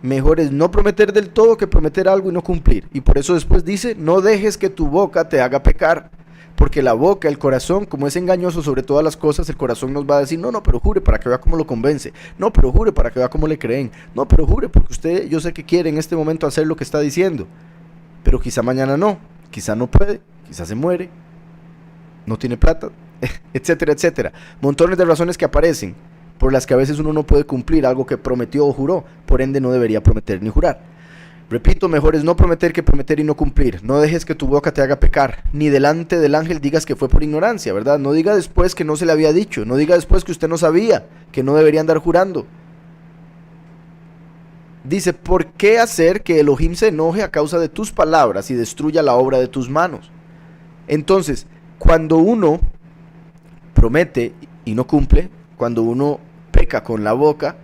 Mejor es no prometer del todo que prometer algo y no cumplir. Y por eso después dice, no dejes que tu boca te haga pecar. Porque la boca, el corazón, como es engañoso sobre todas las cosas, el corazón nos va a decir, no, pero jure para que vea cómo lo convence. No, pero jure para que vea cómo le creen. No, pero jure porque usted, yo sé que quiere en este momento hacer lo que está diciendo. Pero quizá mañana no, quizá no puede, quizá se muere, no tiene plata, etcétera, etcétera. Montones de razones que aparecen por las que a veces uno no puede cumplir algo que prometió o juró, por ende no debería prometer ni jurar. Repito, mejor es no prometer que prometer y no cumplir. No dejes que tu boca te haga pecar, ni delante del ángel digas que fue por ignorancia, ¿verdad? No diga después que no se le había dicho, no diga después que usted no sabía, que no debería andar jurando. Dice, ¿por qué hacer que Elohim se enoje a causa de tus palabras y destruya la obra de tus manos? Entonces, cuando uno promete y no cumple, cuando uno peca con la boca,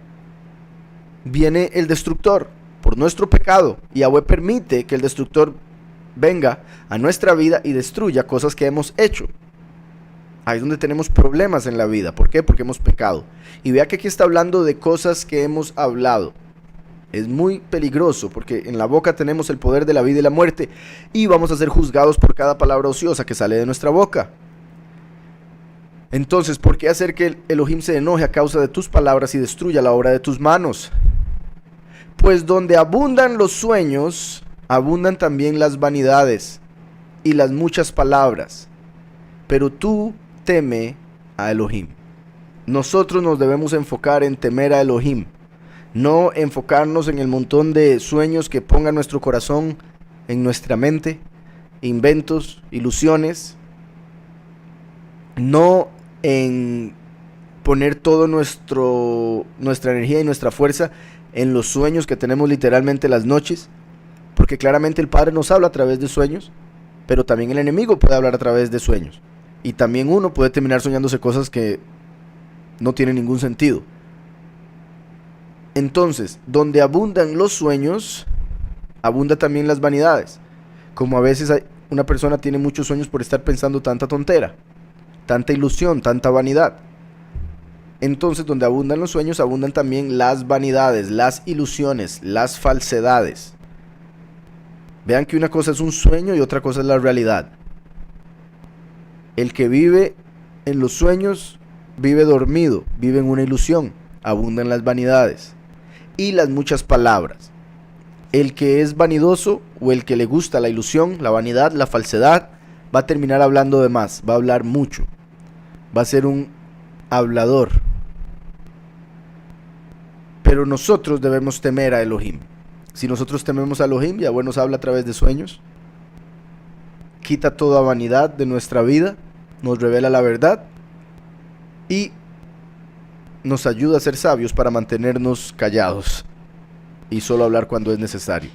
viene el destructor por nuestro pecado. Y Yahweh permite que el destructor venga a nuestra vida y destruya cosas que hemos hecho. Ahí es donde tenemos problemas en la vida. ¿Por qué? Porque hemos pecado. Y vea que aquí está hablando de cosas que hemos hablado. Es muy peligroso porque en la boca tenemos el poder de la vida y la muerte y vamos a ser juzgados por cada palabra ociosa que sale de nuestra boca. Entonces, ¿por qué hacer que Elohim se enoje a causa de tus palabras y destruya la obra de tus manos? Pues donde abundan los sueños, abundan también las vanidades y las muchas palabras. Pero tú teme a Elohim. Nosotros nos debemos enfocar en temer a Elohim. No enfocarnos en el montón de sueños que ponga nuestro corazón en nuestra mente, inventos, ilusiones. No en poner toda nuestra energía y nuestra fuerza en los sueños que tenemos literalmente las noches, porque claramente el Padre nos habla a través de sueños, pero también el enemigo puede hablar a través de sueños, y también uno puede terminar soñándose cosas que no tienen ningún sentido. Entonces, donde abundan los sueños, abunda también las vanidades. Como a veces una persona tiene muchos sueños por estar pensando tanta tontera, tanta ilusión, tanta vanidad. Entonces, donde abundan los sueños, abundan también las vanidades, las ilusiones, las falsedades. Vean que una cosa es un sueño y otra cosa es la realidad. El que vive en los sueños vive dormido, vive en una ilusión. Abundan las vanidades y las muchas palabras. El que es vanidoso o el que le gusta la ilusión, la vanidad, la falsedad, va a terminar hablando de más, va a hablar mucho, va a ser un hablador. Pero nosotros debemos temer a Elohim. Si nosotros tememos a Elohim, Yahweh nos habla a través de sueños, quita toda vanidad de nuestra vida, nos revela la verdad y nos ayuda a ser sabios para mantenernos callados y solo hablar cuando es necesario.